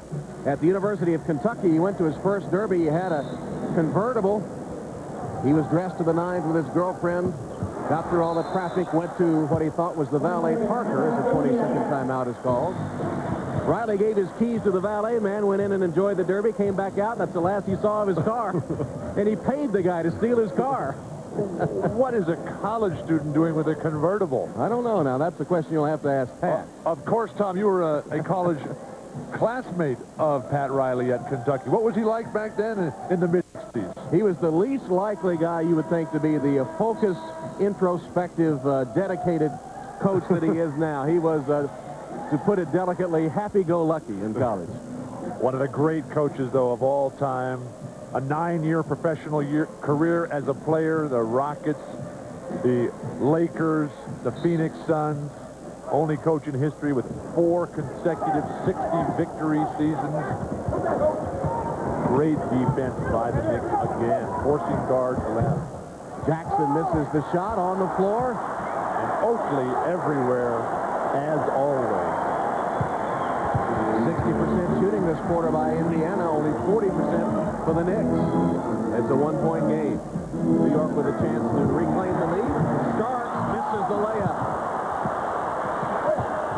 at the University of Kentucky, he went to his first Derby. He had a convertible. He was dressed to the nines with his girlfriend, got through all the traffic, went to what he thought was the valet parker, as a 20-second timeout is called. Riley gave his keys to the valet man, went in and enjoyed the Derby, came back out, and that's the last he saw of his car. And he paid the guy to steal his car. What is a college student doing with a convertible? I don't know now. That's the question you'll have to ask Pat. Of course, Tom, you were a college classmate of Pat Riley at Kentucky. What was he like back then in the mid-60s? He was the least likely guy you would think to be the focused, introspective, dedicated coach that he is now. He was, to put it delicately, happy-go-lucky in college. One of the great coaches, though, of all time. A 9-year professional career as a player. The Rockets, the Lakers, the Phoenix Suns. Only coach in history with 4 consecutive 60-victory seasons. Great defense by the Knicks again, forcing guards left. Jackson misses the shot on the floor. And Oakley everywhere, as always. 60% shooting this quarter by Indiana, only 40% for the Knicks. It's a 1-point game. New York with a chance to reclaim the lead. Starks misses the layup.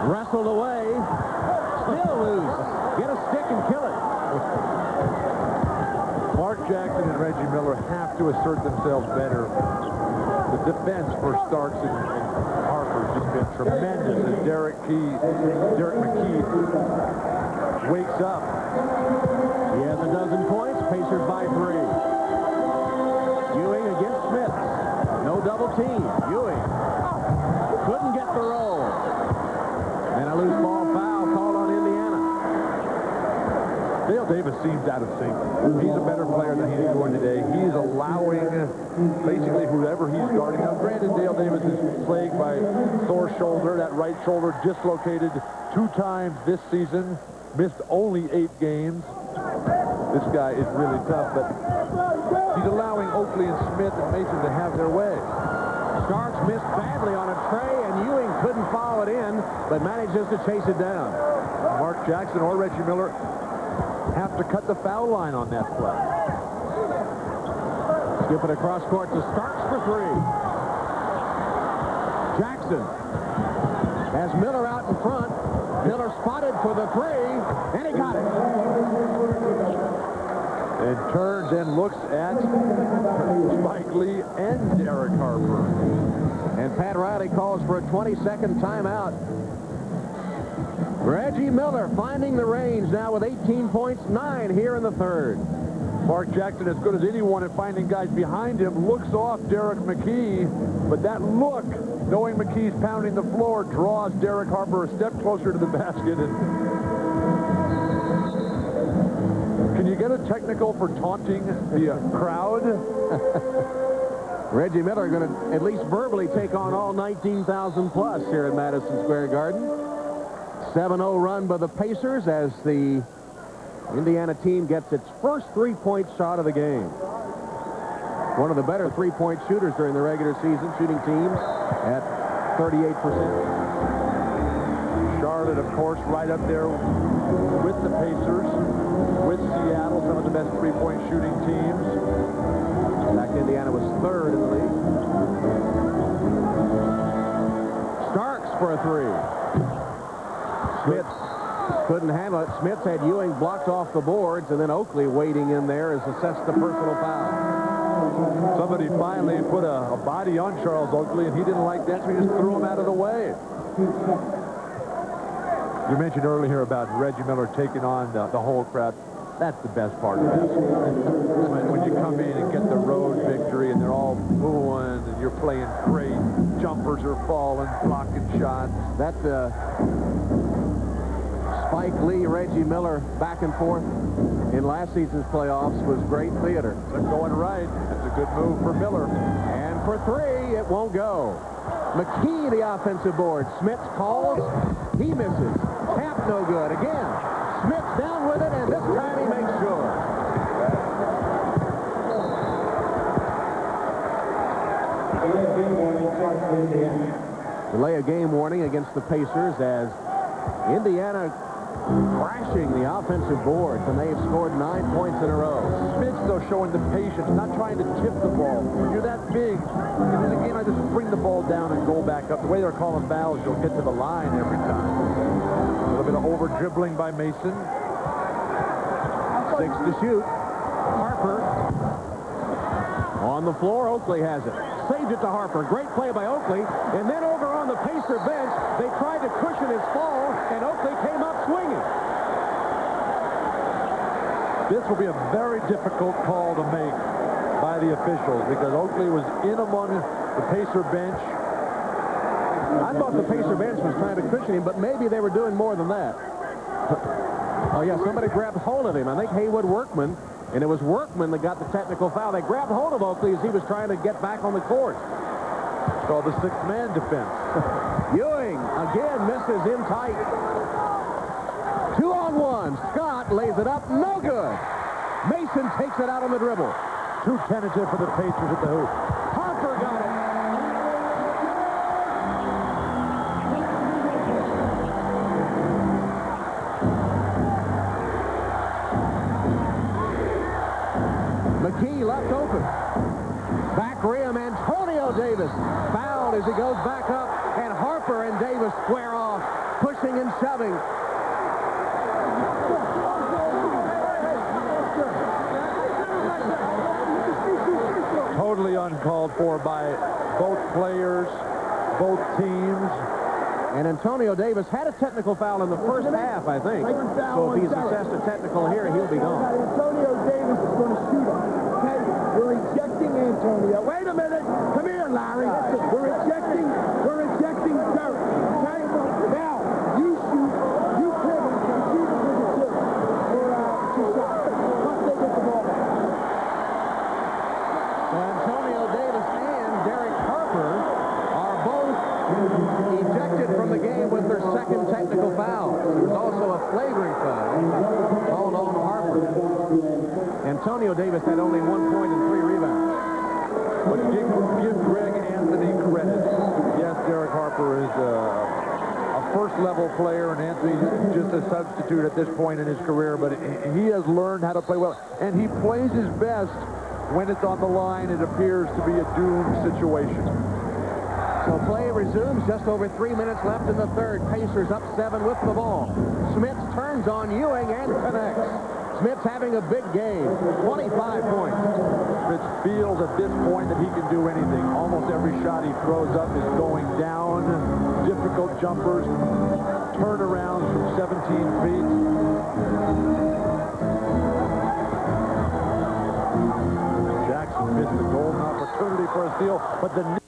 Wrestled away. Still loose. Get a stick and kill it. Mark Jackson and Reggie Miller have to assert themselves better. The defense for Starks and Harper has just been tremendous as Derek McKee wakes up. He has a dozen points. Pacers by 3. Ewing against Smith. No double team. Ewing couldn't get the roll. And a loose ball foul called on Indiana. Dale Davis seems out of sync. He's a better player than he's doing today. He's allowing basically whoever he's guarding. Now, granted, Dale Davis is plagued by sore shoulder. That right shoulder dislocated 2 times this season. Missed only 8 games. This guy is really tough, but he's allowing Oakley and Smith and Mason to have their way. Starks missed badly on a tray, and Ewing couldn't follow it in, but manages to chase it down. Mark Jackson or Reggie Miller have to cut the foul line on that play. Skip it across court to Starks for 3. Jackson has Miller out in front. Miller spotted for the 3, and he got it. And turns and looks at Spike Lee and Derek Harper. And Pat Riley calls for a 20-second timeout. Reggie Miller finding the range now with 18 points, 9 here in the third. Mark Jackson, as good as anyone at finding guys behind him, looks off Derek McKee, but that look, knowing McKee's pounding the floor, draws Derek Harper a step closer to the basket. And can you get a technical for taunting the crowd? Reggie Miller going to at least verbally take on all 19,000 plus here at Madison Square Garden. 7-0 run by the Pacers as the Indiana team gets its first 3-point shot of the game. One of the better 3-point shooters during the regular season, shooting teams at 38%. Charlotte, of course, right up there with the Pacers, with Seattle, some of the best 3-point shooting teams. In fact, Indiana was 3rd in the league. Starks for a 3. Smith couldn't handle it. Smith had Ewing blocked off the boards, and then Oakley waiting in there as assessed the personal foul. Somebody finally put a body on Charles Oakley, and he didn't like that, so he just threw him out of the way. You mentioned earlier about Reggie Miller taking on the whole crowd. That's the best part of this. When you come in and get the road victory, and they're all booing, and you're playing great. Jumpers are falling, blocking shots. That Spike Lee, Reggie Miller back and forth in last season's playoffs was great theater. They're going right. That's a good move for Miller. And for 3, it won't go. McKee, the offensive board. Smith calls. He misses. Tap no good. Again, Smith's down with it, and this time he makes sure. Delay a game warning against the Pacers as Indiana crashing the offensive boards, and they have scored 9 points in a row. Smith, though, showing the patience, not trying to tip the ball. When you're that big, in a game, I just bring the ball down and go back up. The way they're calling fouls, you'll get to the line every time. A little bit of over-dribbling by Mason. 6 to shoot. Harper on the floor. Oakley has it. Saved it to Harper. Great play by Oakley. And then over on the Pacer bench, they tried to cushion his fall, and Oakley came up swinging. This will be a very difficult call to make by the officials because Oakley was in among the Pacer bench. I thought the Pacer bench was trying to cushion him, but maybe they were doing more than that. Oh, yeah, somebody grabbed hold of him. I think Haywood Workman, and it was Workman that got the technical foul. They grabbed hold of Oakley as he was trying to get back on the court. It's called the sixth-man defense. Ewing again misses in tight. 2-on-1. Scott lays it up. No good. Mason takes it out on the dribble. Too tentative for the Pacers at the hoop. Harper got it. McKee left open. Back rim, Antonio Davis fouled as he goes back up, and Harper and Davis square off, pushing and shoving. Totally uncalled for by both players, both teams. And Antonio Davis had a technical foul in the first half, I think. So if he's assessed a technical here, he'll be gone. Antonio Davis is going to shoot him. Okay, we're ejecting Antonio. Wait a minute. Come here, Larry. We're ejecting Derek. Okay? Now, you shoot, you pivot, and shoot it with the two. For 2 shots. Once they get the ball back. So Antonio Davis and Derek Harper are both ejected from the game with their second technical foul. There's also a flagrant foul called on Harper. Antonio Davis had only 1 point and 3 rebounds. But give Greg Anthony credit. Yes, Derek Harper is a first-level player, and Anthony's just a substitute at this point in his career, but he has learned how to play well. And he plays his best when it's on the line. It appears to be a doomed situation. So play resumes, just over 3 minutes left in the third. Pacers up 7 with the ball. Smith turns on Ewing and connects. Smith's having a big game, 25 points. Smith feels at this point that he can do anything. Almost every shot he throws up is going down. Difficult jumpers, turnarounds from 17 feet. Jackson missed the golden opportunity for a steal, but the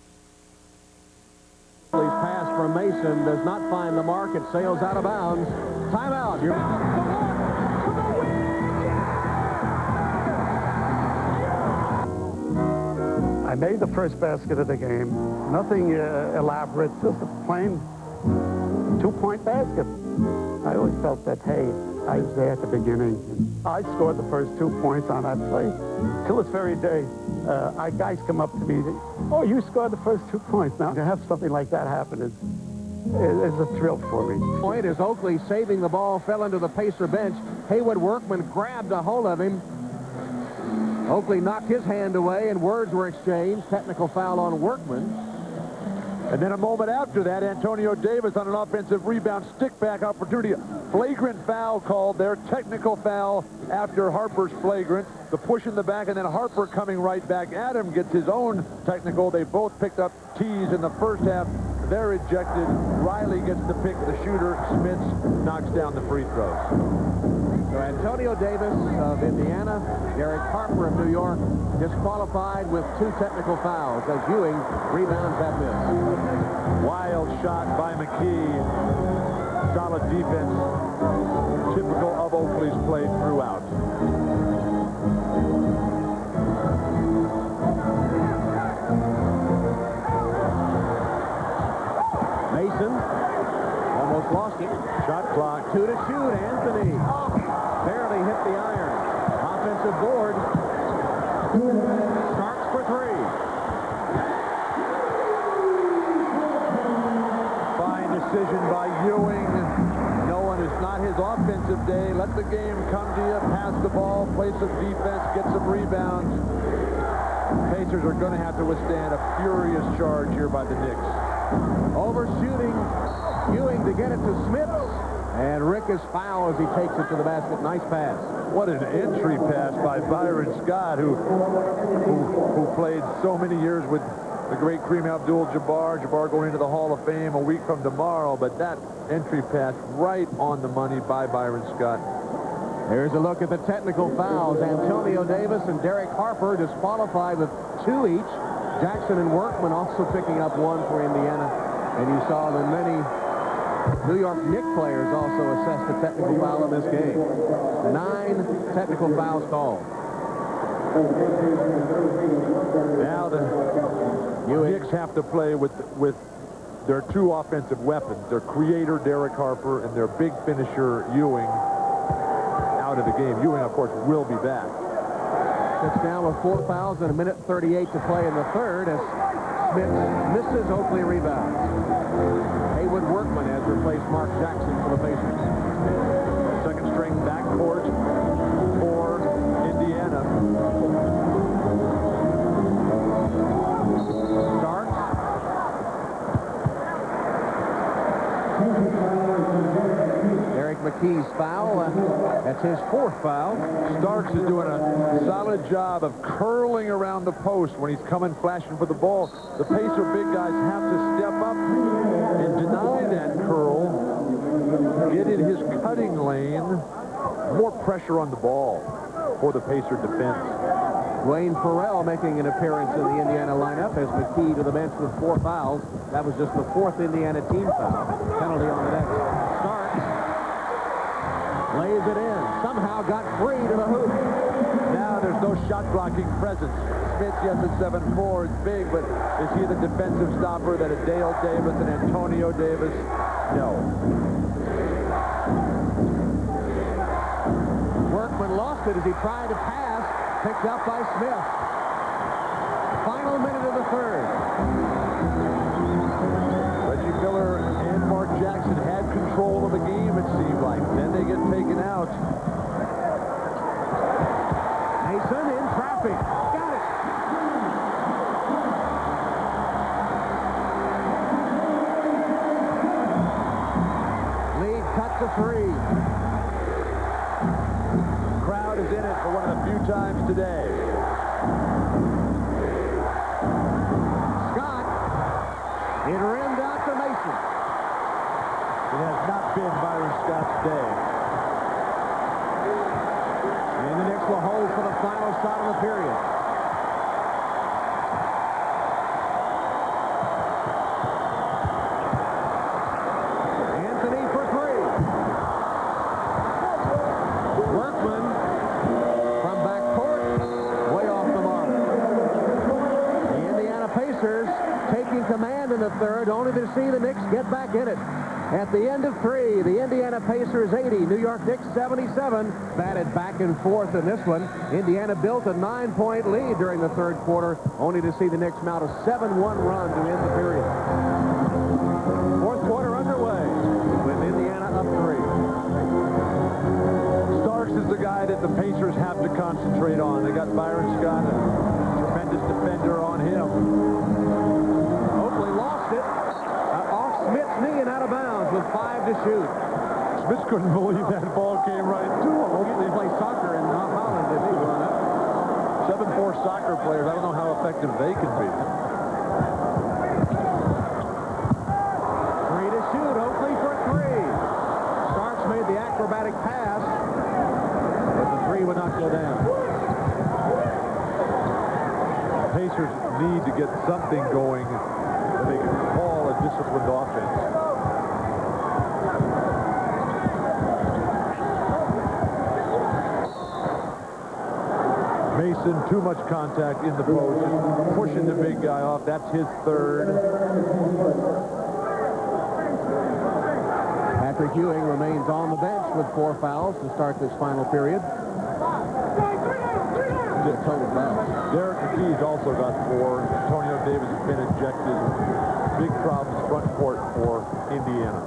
Pass from Mason does not find the mark. It sails out of bounds. Timeout. I made the first basket of the game. Nothing elaborate, just a plain 2-point basket. I always felt that, hey, I was there at the beginning. I scored the first 2 points on that play. Till this very day, guys come up to me, oh, you scored the first 2 points. Now, to have something like that happen is a thrill for me. Point is Oakley saving the ball, fell into the Pacer bench. Haywood Workman grabbed a hold of him. Oakley knocked his hand away, and words were exchanged. Technical foul on Workman. And then a moment after that, Antonio Davis on an offensive rebound, stick-back opportunity. Flagrant foul called there, technical foul after Harper's flagrant. The push in the back, and then Harper coming right back at him gets his own technical. They both picked up tees in the first half. They're ejected. Riley gets to pick the shooter. Smits knocks down the free throws. So Antonio Davis of Indiana, Derek Harper of New York, disqualified with 2 technical fouls as Ewing rebounds that miss. Wild shot by McKee. Solid defense. Typical of Oakley's play throughout. Mason almost lost it. Shot clock. 2 to shoot. Anthony barely hit the iron. Offensive board. Starks for 3. Fine decision by Ewing. Knowing it's not his offensive day. Let the game come to you. Pass the ball. Play some defense. Get some rebounds. Pacers are going to have to withstand a furious charge here by the Knicks. Overshooting. Ewing to get it to Smith. And Rick is fouled as he takes it to the basket. Nice pass. What an entry pass by Byron Scott, who played so many years with the great Kareem Abdul-Jabbar. Jabbar going into the Hall of Fame a week from tomorrow, but that entry pass right on the money by Byron Scott. Here's a look at the technical fouls. Antonio Davis and Derek Harper disqualified with 2 each. Jackson and Workman also picking up 1 for Indiana. And you saw the many New York Knicks players also assessed a technical foul in this game. 9 technical fouls called. Now the Knicks have to play with their 2 offensive weapons, their creator Derek Harper and their big finisher Ewing out of the game. Ewing, of course, will be back. Sits down with 4 fouls and 1:38 to play in the third as Smith misses. Oakley rebounds. Haywood Workman has replaced Mark Jackson for the Pacers. Second string backcourt for Indiana. Starks. Eric McKee's foul. That's his 4th foul. Starks is doing a solid job of curling around the post when he's coming flashing for the ball. The Pacer big guys have to step up and deny that curl, get in his cutting lane, more pressure on the ball for the Pacer defense. Wayne Farrell making an appearance in the Indiana lineup as McKee to the bench with 4 fouls. That was just the 4th Indiana team foul. Penalty on the next. Starks lays it in. Somehow got free to the hoop. Now there's no shot blocking presence. Smith, yes, at 7'4", is big, but is he the defensive stopper that a Dale Davis and Antonio Davis? No. Workman lost it as he tried to pass. Picked up by Smith. Final minute of the third. Reggie Miller and Mark Jackson had control of the game, it seemed like. Then they get taken out. Mason in traffic. Got it. Lead cut to 3. Crowd is in it for one of the few times today. Scott. It rimmed out to Mason. It has not been Byron Scott's day. And the Knicks will hold for the final shot of the period. Anthony for 3. Workman from backcourt, way off the mark. The Indiana Pacers taking command in the third, only to see the Knicks get back in it. At the end of 3, the Indiana Pacers 80, New York Knicks 77. Batted back and forth in this one. Indiana built a 9-point lead during the third quarter, only to see the Knicks mount a 7-1 run to end the period. Fourth quarter underway with Indiana up 3. Starks is the guy that the Pacers have to concentrate on. They got Byron Scott, a tremendous defender on him. Oakley lost it. Off Smith's knee and out of bounds with 5 to shoot. Smith couldn't believe that ball came right to him. They play soccer in Holland, didn't he? 7'4" soccer players. I don't know how effective they can be. 3 to shoot. Oakley for 3. Starks made the acrobatic pass, but the 3 would not go down. Pacers need to get something going that they can call a disciplined offense. Mason, too much contact in the post, pushing the big guy off. That's his third. Patrick Ewing remains on the bench with 4 fouls to start this final period. Total fouls. Derek McKee's also got 4. Antonio Davis has been ejected. Big problems front court for Indiana.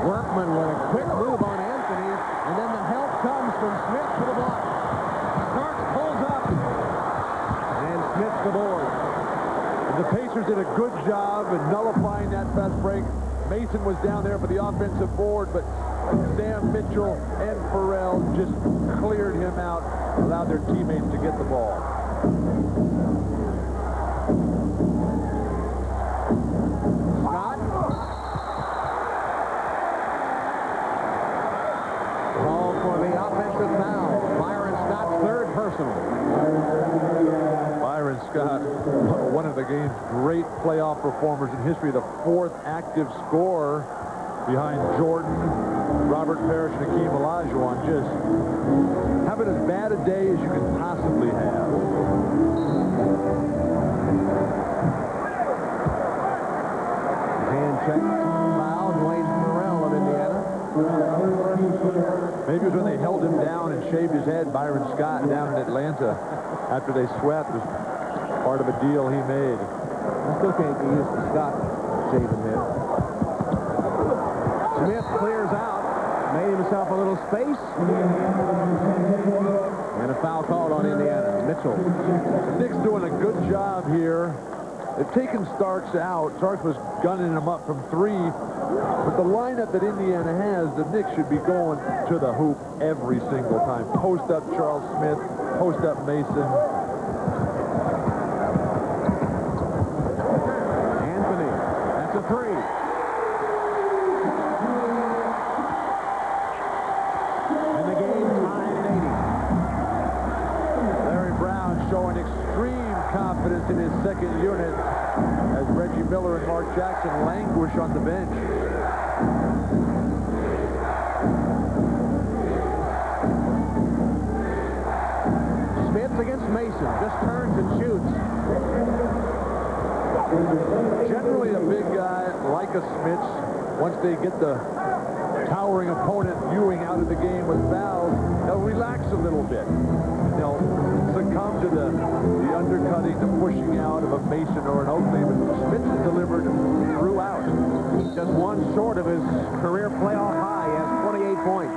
Workman with a quick move on Anthony, and then the help comes from Smith for the block. Starks pulls up, and Smith the board. The Pacers did a good job in nullifying that fast break. Mason was down there for the offensive board, but Sam Mitchell and Farrell just cleared him out, allowed their teammates to get the ball. Scott. Call for the offensive foul. Byron Scott's 3rd personal. Byron Scott, one of the game's great playoff performers in history, the 4th active scorer behind Jordan, Robert Parrish, and Hakeem Olajuwon, just having as bad a day as you can possibly have. Hand check, foul, Dwayne Farrell of Indiana. Maybe it was when they held him down and shaved his head, Byron Scott down in Atlanta after they swept. It was part of a deal he made. I still can't get used to Scott shaving head. Smith clears out, made himself a little space, and a foul called on Indiana. Mitchell. Knicks doing a good job here. They've taken Starks out. Starks was gunning him up from 3. But the lineup that Indiana has, the Knicks should be going to the hoop every single time. Post up Charles Smith, post up Mason. Anthony, that's a 3. And the game tied at 80. Larry Brown showing extreme confidence in his 2nd unit as Reggie Miller and Mark Jackson languish on the bench. Smith against Mason, just turns and shoots. Generally a big guy like a Smith, once they get the towering opponent Ewing out of the game with fouls, they'll relax a little bit. They'll succumb to the undercutting, the pushing out of a Mason or an Oakley, but Smith has delivered throughout. Just 1 short of his career playoff high. He has 28 points.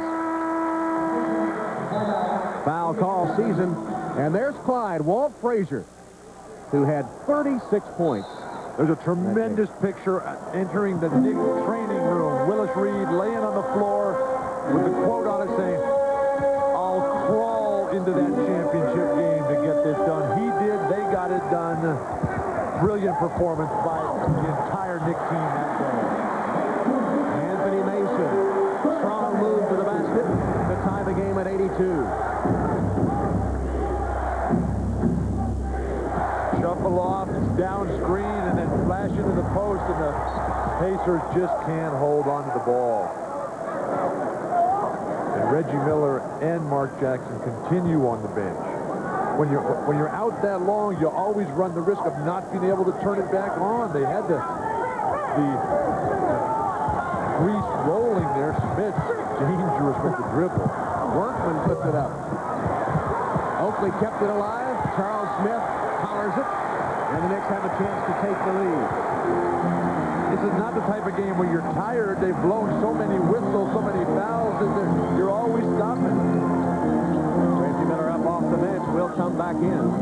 Foul call season. And there's Clyde, Walt Frazier, who had 36 points. There's a tremendous picture entering the Knicks training room. Willis Reed laying on the floor with a quote on it saying, "I'll crawl into that championship game to get this done." He did. They got it done. Brilliant performance by the entire Knicks team that day. Anthony Mason, strong move to the basket to tie the game at 82. Shuffle off, it's down screen, and then flash into the post, and the Pacers just can't hold on to the ball. And Reggie Miller and Mark Jackson continue on the bench. When you're out that long, you always run the risk of not being able to turn it back on. They had the grease rolling there. Smith dangerous with the dribble. Workman puts it up. Oakley kept it alive. Charles Smith collars it, and the Knicks have a chance to take the lead. This is not the type of game where you're tired. They've blown so many whistles, so many fouls, and you're always stopping. Reggie Miller up off the bench. Will come back in.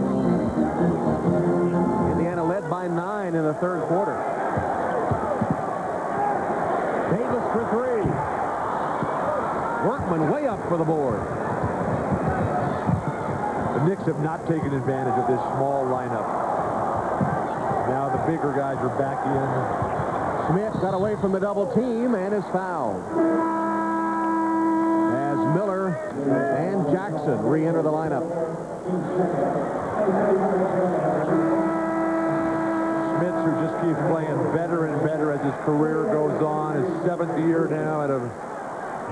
Indiana led by 9 in the 3rd quarter. Davis for 3. Workman way up for the board. The Knicks have not taken advantage of this small lineup. Now the bigger guys are back in. Smith got away from the double team and is fouled. As Miller and Jackson re-enter the lineup. Smith, who just keeps playing better and better as his career goes on, his 7th year now out of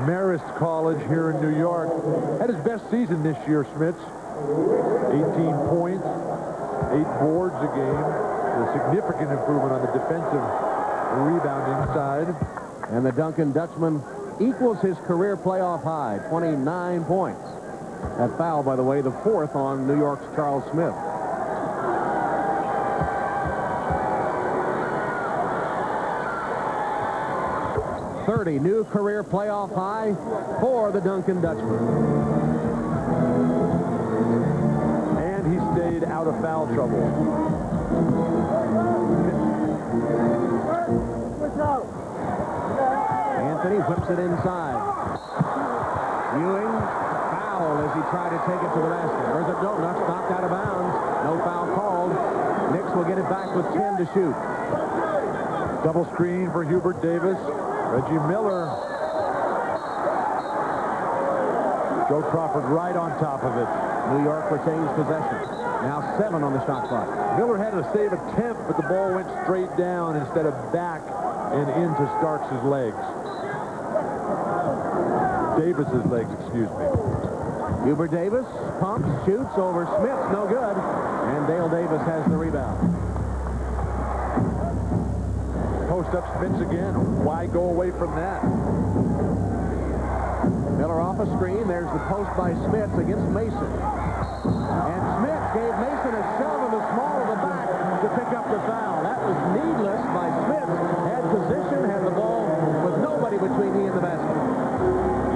Marist College here in New York. Had his best season this year, Smith. 18 points, 8 boards a game. a significant improvement on the defensive rebounding side. And the Duncan Dutchman equals his career playoff high, 29 points. That foul, by the way, the fourth on New York's Charles Smith. .30 new career playoff high for the Duncan Dutchman. And he stayed out of foul trouble. Anthony whips it inside. Ewing, foul as he tried to take it to the basket. There's a donut knocked out of bounds. No foul called. Knicks will get it back with 10 to shoot. Double screen for Hubert Davis. Reggie Miller. Joe Crawford right on top of it. New York retains possession. Now 7 on the shot clock. Miller had a save attempt, but the ball went straight down instead of back and into Starks' legs. Davis's legs, excuse me. Hubert Davis pumps, shoots over Smith, no good. And Dale Davis has the rebound. Post up Smith again. Why go away from that? Miller off a screen. There's the post by Smith against Mason. And Smith gave Mason a shove in the small of the back to pick up the foul. That was needless by Smith. Had position, had the ball with nobody between he and the basket.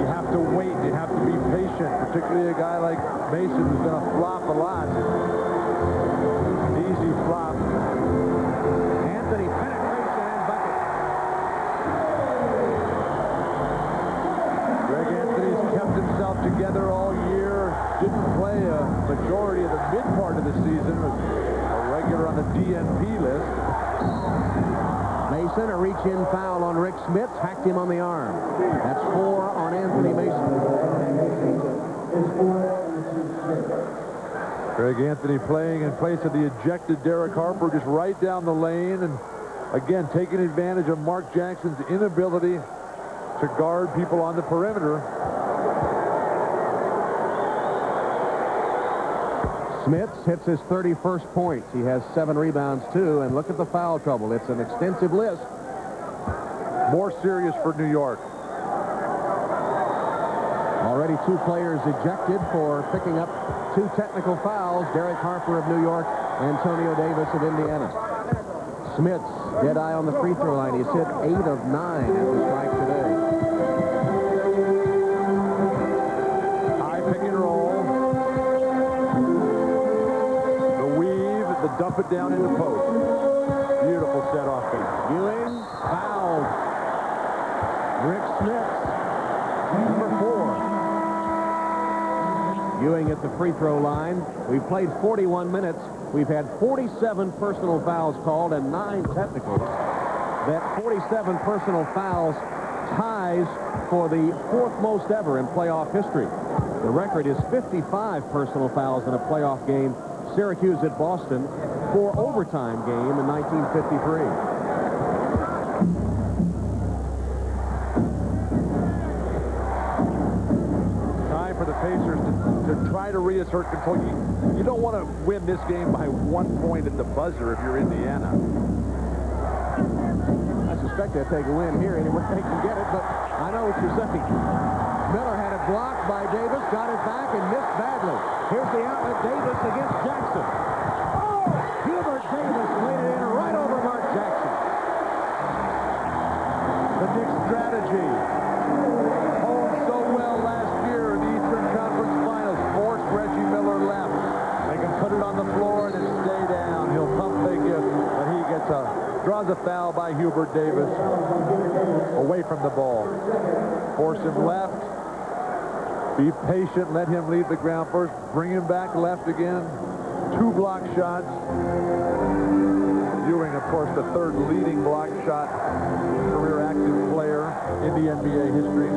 You have to wait. You have to be patient, particularly a guy like Mason who's going to flop a lot. Easy flop. Anthony, penetration and bucket. Greg Anthony's kept himself together all year. Didn't play a majority of the mid part of the season. Was a regular on the DNP list. Mason, a reach-in foul on Rick Smith, hacked him on the arm. That's 4 on Anthony Mason. Greg Anthony playing in place of the ejected Derek Harper, just right down the lane, and again taking advantage of Mark Jackson's inability to guard people on the perimeter. Smith hits his 31st points. He has 7 rebounds, too, and look at the foul trouble. It's an extensive list. More serious for New York. Already 2 players ejected for picking up 2 technical fouls. Derek Harper of New York, Antonio Davis of Indiana. Smith's dead eye on the free throw line. He's hit 8 of 9 at the strike today. High pick and roll. Dump it down in the post. Beautiful set offense. Ewing fouled. Rick Smith, number 4. Ewing at the free throw line. We've played 41 minutes. We've had 47 personal fouls called and 9 technicals. That 47 personal fouls ties for the 4th most ever in playoff history. The record is 55 personal fouls in a playoff game. Syracuse at Boston for overtime game in 1953. Time for the Pacers to try to reassert control. You don't want to win this game by 1 point at the buzzer if you're Indiana. I suspect they'll take a win here anyway. They can get it, but I know what you're saying. Miller had it blocked by Davis, got it back, and missed badly. Here's the outlet, Davis against Jackson. Oh! Hubert Davis laid it in right over Mark Jackson. The Knicks' strategy. Home so well last year in the Eastern Conference Finals. Forced Reggie Miller left. They can put it on the floor and then stay down. He'll pump fake it, but he draws a foul by Hubert Davis away from the ball. Force him left. Be patient, let him leave the ground first, bring him back left again. 2 block shots. Ewing, of course, the 3rd leading block shot career active player in the NBA history.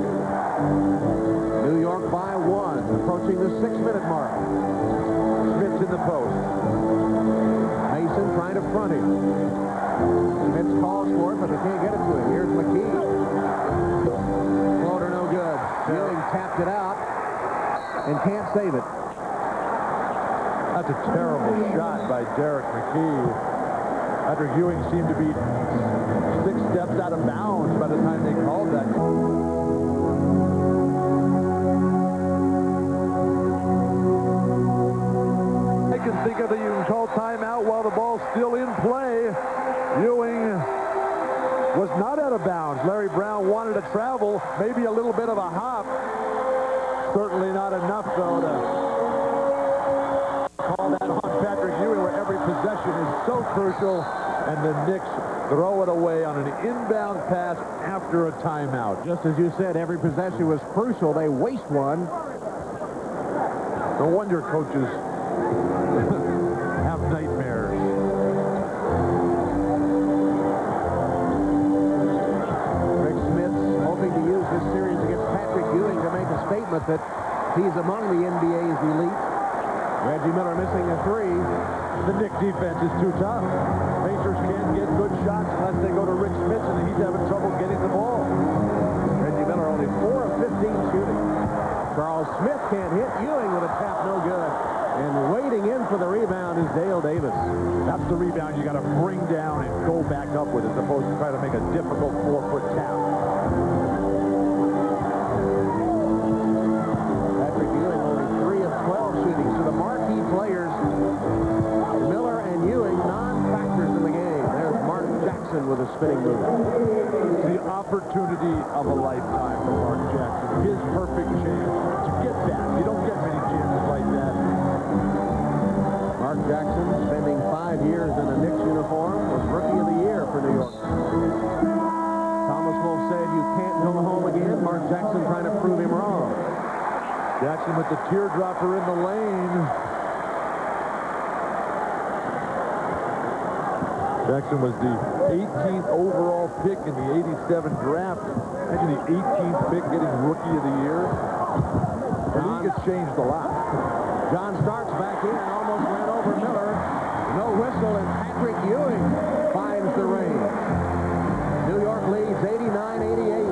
New York by 1, approaching the 6-minute mark. Smith's in the post. Mason trying to front him. Smith calls for it, but they can't get it to him. Here's McKee. Floater no good. Ewing tapped it out and can't save it. That's a terrible shot by Derek McKee. Patrick Ewing seemed to be 6 steps out of bounds by the time they called that. I can think of that you can call timeout while the ball's still in play. Ewing was not out of bounds. Larry Brown wanted to travel, maybe a little bit of a hop. Certainly not enough, though, to call that on Patrick Ewing, where every possession is so crucial, and the Knicks throw it away on an inbound pass after a timeout. Just as you said, every possession was crucial. They waste one. No wonder coaches have nightmares. Rick Smith's hoping to use this series against Patrick Ewing to make a statement that he's among the NBA's elite. Reggie Miller missing a 3. The Knicks defense is too tough. Pacers can't get good shots unless they go to Rick Smith, and he's having trouble getting the ball. Reggie Miller only 4 of 15 shooting. Charles Smith can't hit. Ewing with a tap, no good. And waiting in for the rebound is Dale Davis. That's the rebound you got to bring down and go back up with, as opposed to try to make a difficult 4-foot tap. Patrick Ewing only 3 of 12 shooting. So the marquee players, Miller and Ewing, non-factors in the game. There's Mark Jackson with a spinning move. The opportunity of a lifetime for Mark Jackson. His perfect chance to get back. You don't get many chances like that. Mark Jackson, spending 5 years in a Knicks uniform, was Rookie of the Year for New York. Thomas Wolfe said, "You can't go home again." Mark Jackson trying to prove him wrong. Jackson with the teardropper in the lane. Jackson was the 18th overall pick in the 87 draft. Imagine the 18th pick getting Rookie of the Year. The league has changed a lot. John Starks back in and almost ran over Miller. No whistle, and Patrick Ewing finds the range. New York leads 89-88.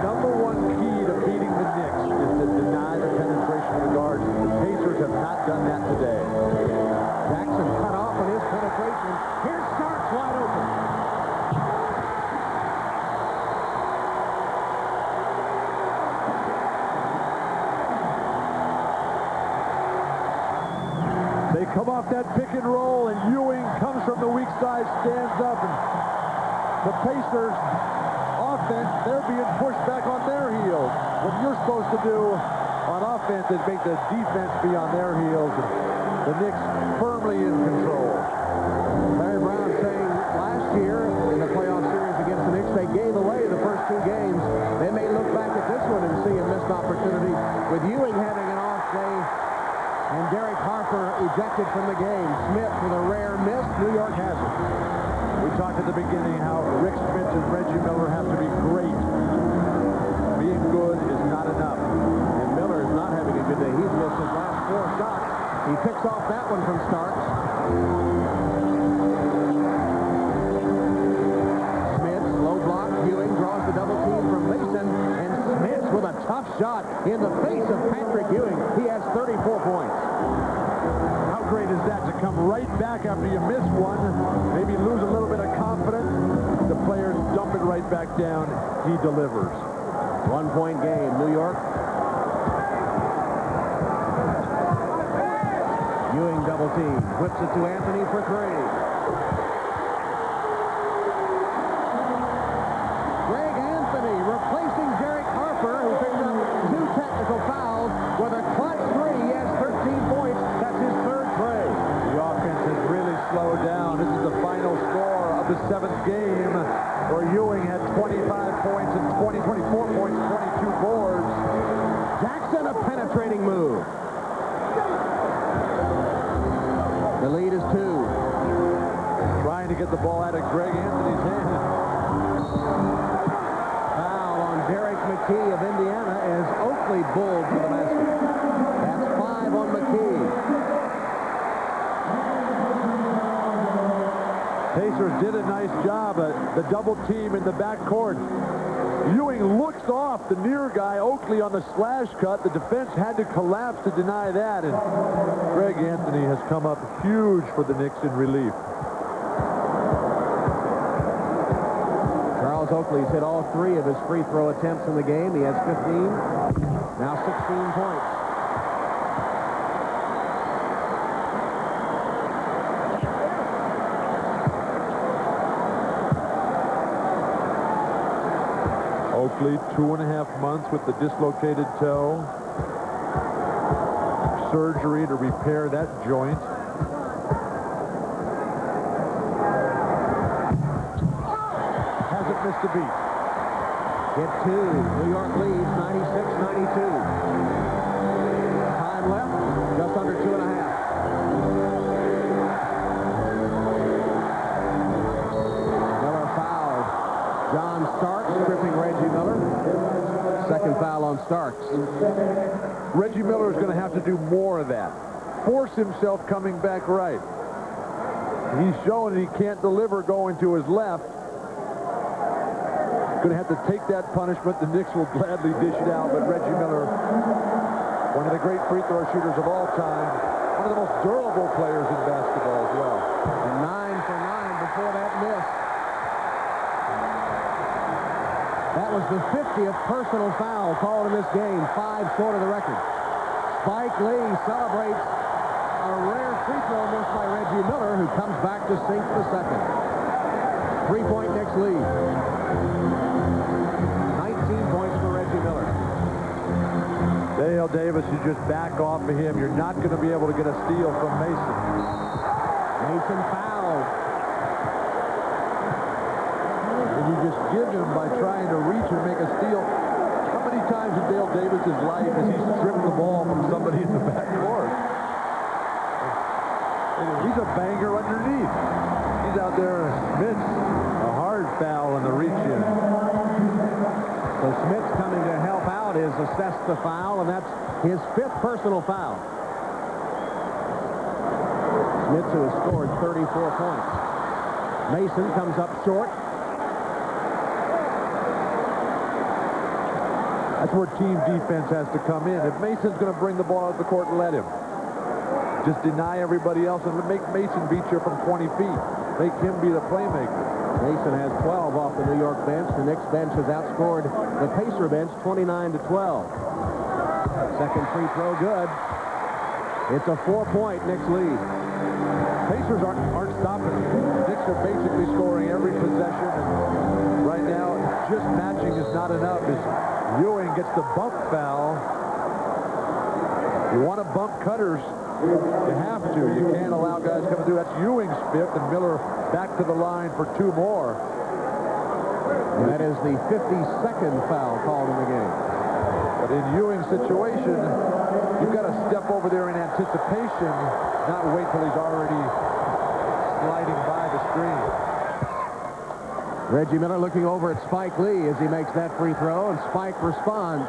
Number one key to beating the Knicks is to deny the penetration of the guards. The Pacers have not done that today. Jackson cut off on his penetration. Here's Starks wide open. They come off that pick and roll, and Ewing comes from the weak side, stands up, and the Pacers offense, they're being pushed back on their heels. What you're supposed to do on offense is make the defense be on their heels. The Knicks firmly in control. Larry Brown saying last year in the playoff series against the Knicks, they gave away the first 2 games. They may look back at this one and see a missed opportunity with Ewing having an off day and Derek Harper ejected from the game. Smith with a rare miss. New York has it. We talked at the beginning how Rick Smith and Reggie Miller have to be great. Being good is not enough. And Miller is not having a good day. He's missed his last 4 shots. He picks off that one from Starks. Smith, low block. Ewing draws the double team from Mason. And Smith with a tough shot in the face of Patrick Ewing. He has 34 points. How great is that to come right back after you miss one, maybe lose a little bit of confidence. The players dump it right back down. He delivers. 1-point game. New York. Ewing double team. Whips it to Anthony for 3. Greg Anthony replacing Derek Harper, who picked up 2 technical fouls with a clutch 3. He has 13 points. That's his 3rd trade. The offense has really slowed down. This is the final score of the 7th game, where Ewing had 25 points and 24 points, 22 boards. Jackson, a penetrating move. The lead is 2. Trying to get the ball out of Greg Anthony's hand. Foul on Derek McKee of Indiana as Oakley bulled for the basket. That's 5 on McKee. Pacers did a nice job at the double team in the backcourt. Ewing looks off the near guy, Oakley, on the slash cut. The defense had to collapse to deny that, and Greg Anthony has come up huge for the Knicks in relief. Oakley's hit all 3 of his free throw attempts in the game. He has 15, now 16 points. Oakley, 2.5 months with the dislocated toe. Surgery to repair that joint. Hasn't missed a beat. Hit 2. New York leads 96-92. Time left, just under 2.5. Miller fouled. John Starks tripping Reggie Miller. Second foul on Starks. Reggie Miller is going to have to do more of that. Force himself coming back right. He's showing he can't deliver going to his left. Going to have to take that punishment. The Knicks will gladly dish it out, but Reggie Miller, one of the great free throw shooters of all time, one of the most durable players in basketball as well. And 9 for 9 before that miss. That was the 50th personal foul called in this game, 5 short of the record. Spike Lee celebrates a rare free throw miss by Reggie Miller, who comes back to sink the second. 3-point Knicks lead. 19 points for Reggie Miller. Dale Davis, you just back off of him. You're not going to be able to get a steal from Mason. Mason fouled. And you just give him by trying to reach and make a steal. How many times in Dale Davis's life has he stripped the ball from somebody in the backcourt? He's a banger underneath. He's out there and Smith, a hard foul in the reach-in. So Smith's coming to help out, is assessed the foul, and that's his 5th personal foul. Smith, who has scored 34 points. Mason comes up short. That's where team defense has to come in. If Mason's going to bring the ball out the court, let him. Just deny everybody else and make Mason beat you from 20 feet. Make him be the playmaker. Mason has 12 off the New York bench. The Knicks bench has outscored the Pacer bench 29-12. Second free throw good. It's a 4-point Knicks lead. Pacers aren't stopping. The Knicks are basically scoring every possession. And right now, just matching is not enough. As Ewing gets the bump foul. You want to bump cutters. You have to. You can't allow guys coming through. That's Ewing's 5th, and Miller back to the line for 2 more. And that is the 52nd foul called in the game. But in Ewing's situation, you've got to step over there in anticipation, not wait till he's already sliding by the screen. Reggie Miller looking over at Spike Lee as he makes that free throw, and Spike responds.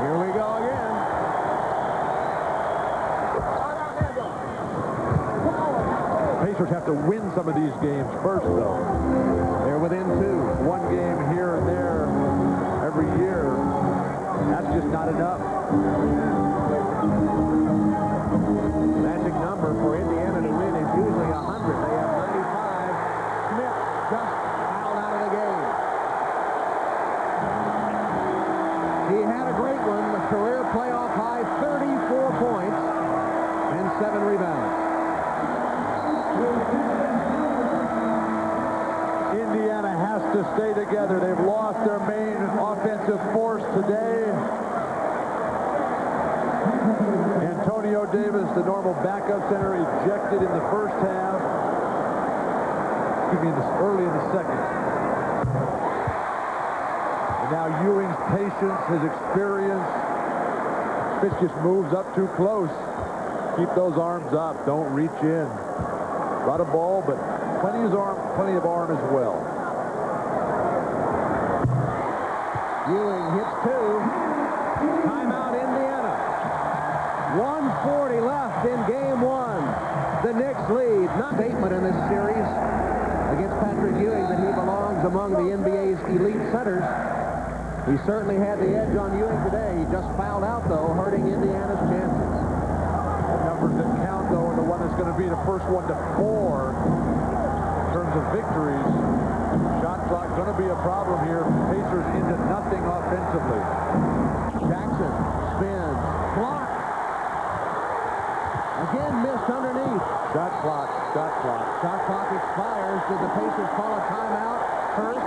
Here we go again. Pacers have to win some of these games first, though. They're within 2. One game here and there every year. That's just not enough. Magic number for Indiana to win is usually 100. They have 95. Smith just fouled out of the game. He had a great one, a career playoff high, 34 points and 7 rebounds. Indiana has to stay together. They've lost their main offensive force today. Antonio Davis, the normal backup center, ejected in the first half. Excuse me, early in the second. And now Ewing's patience, his experience. Fitz just moves up too close. Keep those arms up. Don't reach in. A lot of ball, but plenty of arm as well. Ewing hits 2. Timeout, Indiana. 1:40 left in game 1. The Knicks lead. Not a statement in this series against Patrick Ewing that he belongs among the NBA's elite centers. He certainly had the edge on Ewing today. He just fouled out, though, hurting Indiana's chances. The numbers that count, though, are the one that's going to be the first one to 4 in terms of victory. victories. Shot clock going to be a problem here. Pacers into nothing offensively. Jackson spins, blocked. Again missed underneath. Shot clock, shot clock. Shot clock expires. Did the Pacers call a timeout first?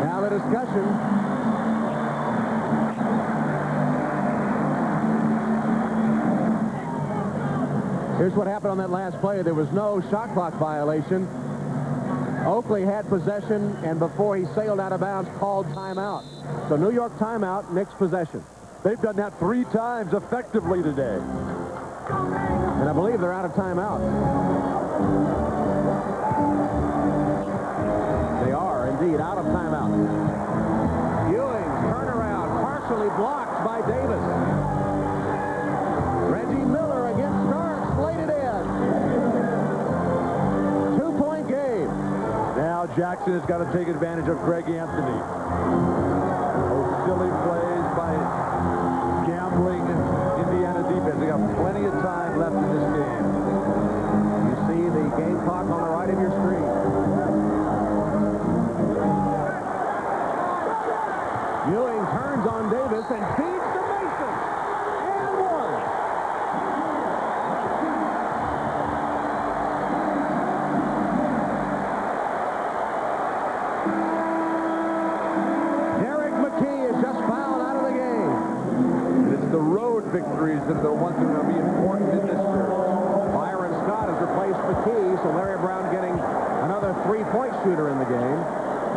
Now the discussion. Here's what happened on that last play. There was no shot clock violation. Oakley had possession, and before he sailed out of bounds, called timeout. So New York timeout, Knicks possession. They've done that 3 times effectively today. And I believe they're out of timeout. They are indeed out of timeout. Ewing, turnaround, partially blocked by Davis. Reggie Miller against Starks, laid it in. 2-point game. Now Jackson has got to take advantage of Greg Anthony. Those silly plays by gambling Indiana defense. They got plenty of time left in this game. You see the game clock on the right of your screen. Ewing turns on Davis and feeds to Mason. And one. Derek McKee is just fouled out of the game. It's the road victories that are the ones that are going to be important in this series. Byron Scott has replaced McKee, so Larry Brown getting another three-point shooter in the game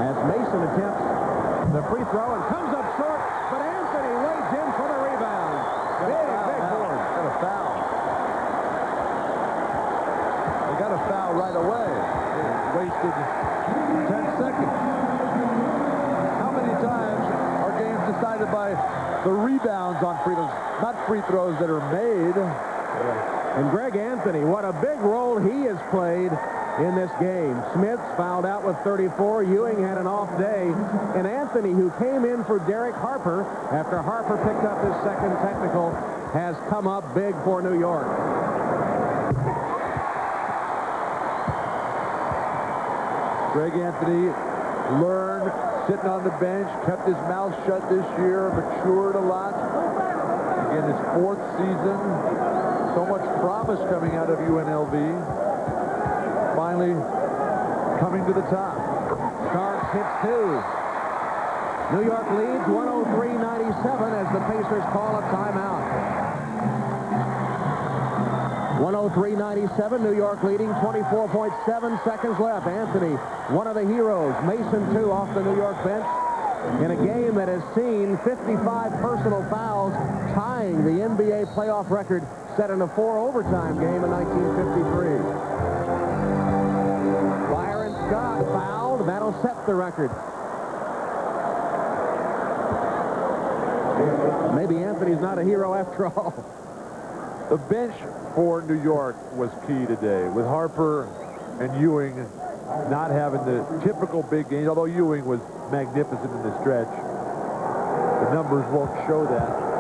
as Mason attempts the free throw and comes up short, but Anthony wades in for the rebound. Big board. Got a foul. They got a foul right away. They wasted 10 seconds. How many times are games decided by the rebounds on free throws, not free throws that are made? And Greg Anthony, what a big role he has played in this game. Smith's fouled out with 34. Ewing had an off day. And Anthony, who came in for Derek Harper after Harper picked up his second technical, has come up big for New York. Greg Anthony learned, sitting on the bench, kept his mouth shut this year, matured a lot. Again, his 4th season. So much promise coming out of UNLV. Finally coming to the top. Starks hits 2. New York leads 103-97 as the Pacers call a timeout. 103-97, New York leading, 24.7 seconds left. Anthony, one of the heroes. Mason, 2 off the New York bench in a game that has seen 55 personal fouls, tying the NBA playoff record set in a 4 overtime game in 1953. Byron Scott fouled. That'll set the record. Maybe Anthony's not a hero after all. The bench for New York was key today, with Harper and Ewing not having the typical big games, although Ewing was magnificent in the stretch. The numbers won't show that.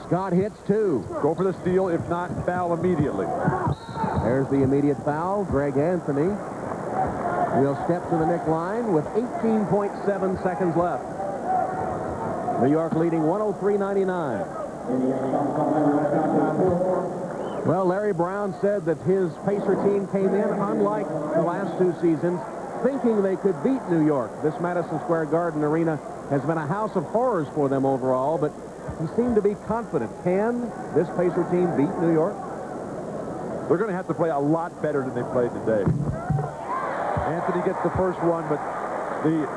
Scott hits 2. Go for the steal, if not, foul immediately. There's the immediate foul. Greg Anthony will step to the Knick line with 18.7 seconds left. New York leading 103-99. Well, Larry Brown said that his Pacer team came in, unlike the last 2 seasons, thinking they could beat New York. This Madison Square Garden arena has been a house of horrors for them overall, but he seemed to be confident. Can this Pacer team beat New York? They're going to have to play a lot better than they played today. Anthony gets the first one, but the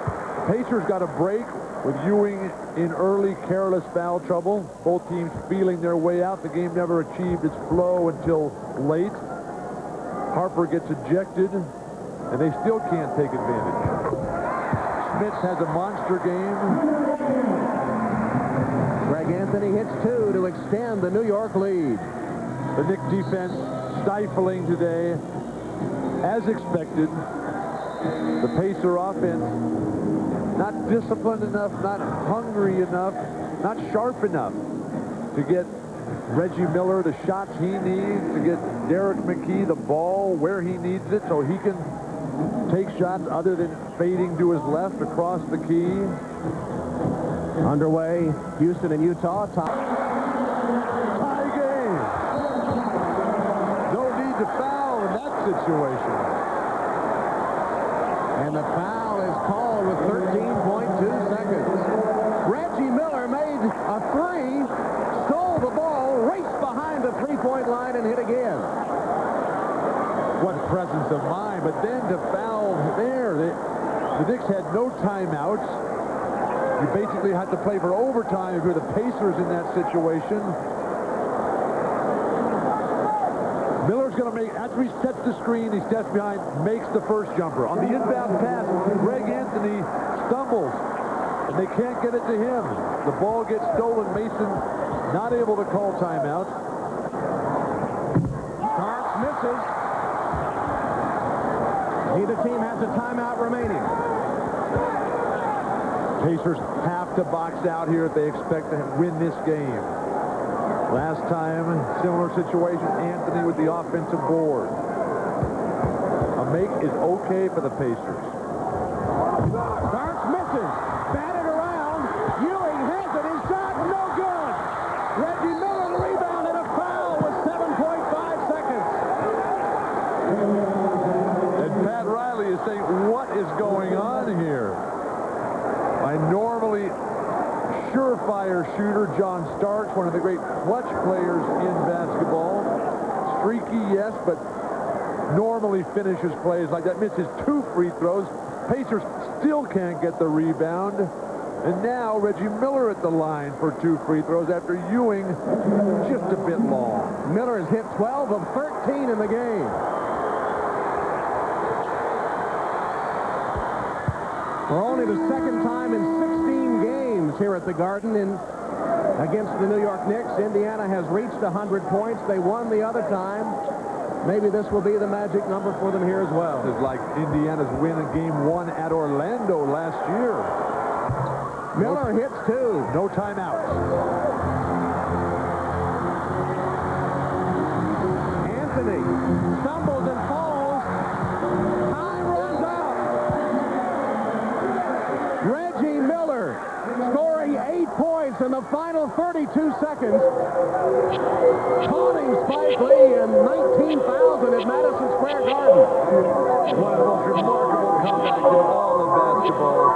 Pacers got a break with Ewing in early careless foul trouble. Both teams feeling their way out. The game never achieved its flow until late. Harper gets ejected, and they still can't take advantage. Smith has a monster game. Greg Anthony hits 2 to extend the New York lead. The Knick defense stifling today, as expected. The Pacer offense not disciplined enough, not hungry enough, not sharp enough to get Reggie Miller the shots he needs, to get Derek McKee the ball where he needs it so he can take shots other than fading to his left across the key. Underway, Houston and Utah. Tie game. No need to foul in that situation. And the foul is called with 13.2 seconds. Reggie Miller made a 3, stole the ball, raced behind the three-point line, and hit again. What presence of mind, but then to foul there. The Knicks had no timeouts. You basically had to play for overtime if you're the Pacers in that situation. Miller's going to make, after he sets the screen, he steps behind, makes the first jumper. On the inbound pass, Greg Anthony stumbles, and they can't get it to him. The ball gets stolen. Mason not able to call timeout. Starks misses. Neither team has a timeout remaining. Pacers have to box out here if they expect to win this game. Last time, similar situation, Anthony with the offensive board. A make is okay for the Pacers. Starks misses. Batted around. Ewing has it. His shot, no good. Reggie Miller the rebound and a foul with 7.5 seconds. And Pat Riley is saying, what is going on here? My normally surefire shooter, John Starks, one of the great clutch players in basketball. Streaky, yes, but normally finishes plays like that. Misses 2 free throws. Pacers still can't get the rebound. And now Reggie Miller at the line for 2 free throws after Ewing just a bit long. Miller has hit 12 of 13 in the game. For only the second time in 16 games here at the Garden against the New York Knicks, Indiana has reached 100 points. They won the other time. Maybe this will be the magic number for them here as well. It's like Indiana's win in Game 1 at Orlando last year. Miller hits 2. No timeouts. Anthony stumbles and falls. Time runs out. Reggie Miller scoring 8 points in the final 32 seconds. Taunting Spike Lee and 19,000 at Madison Square Garden. One of the most remarkable comebacks in all of basketball.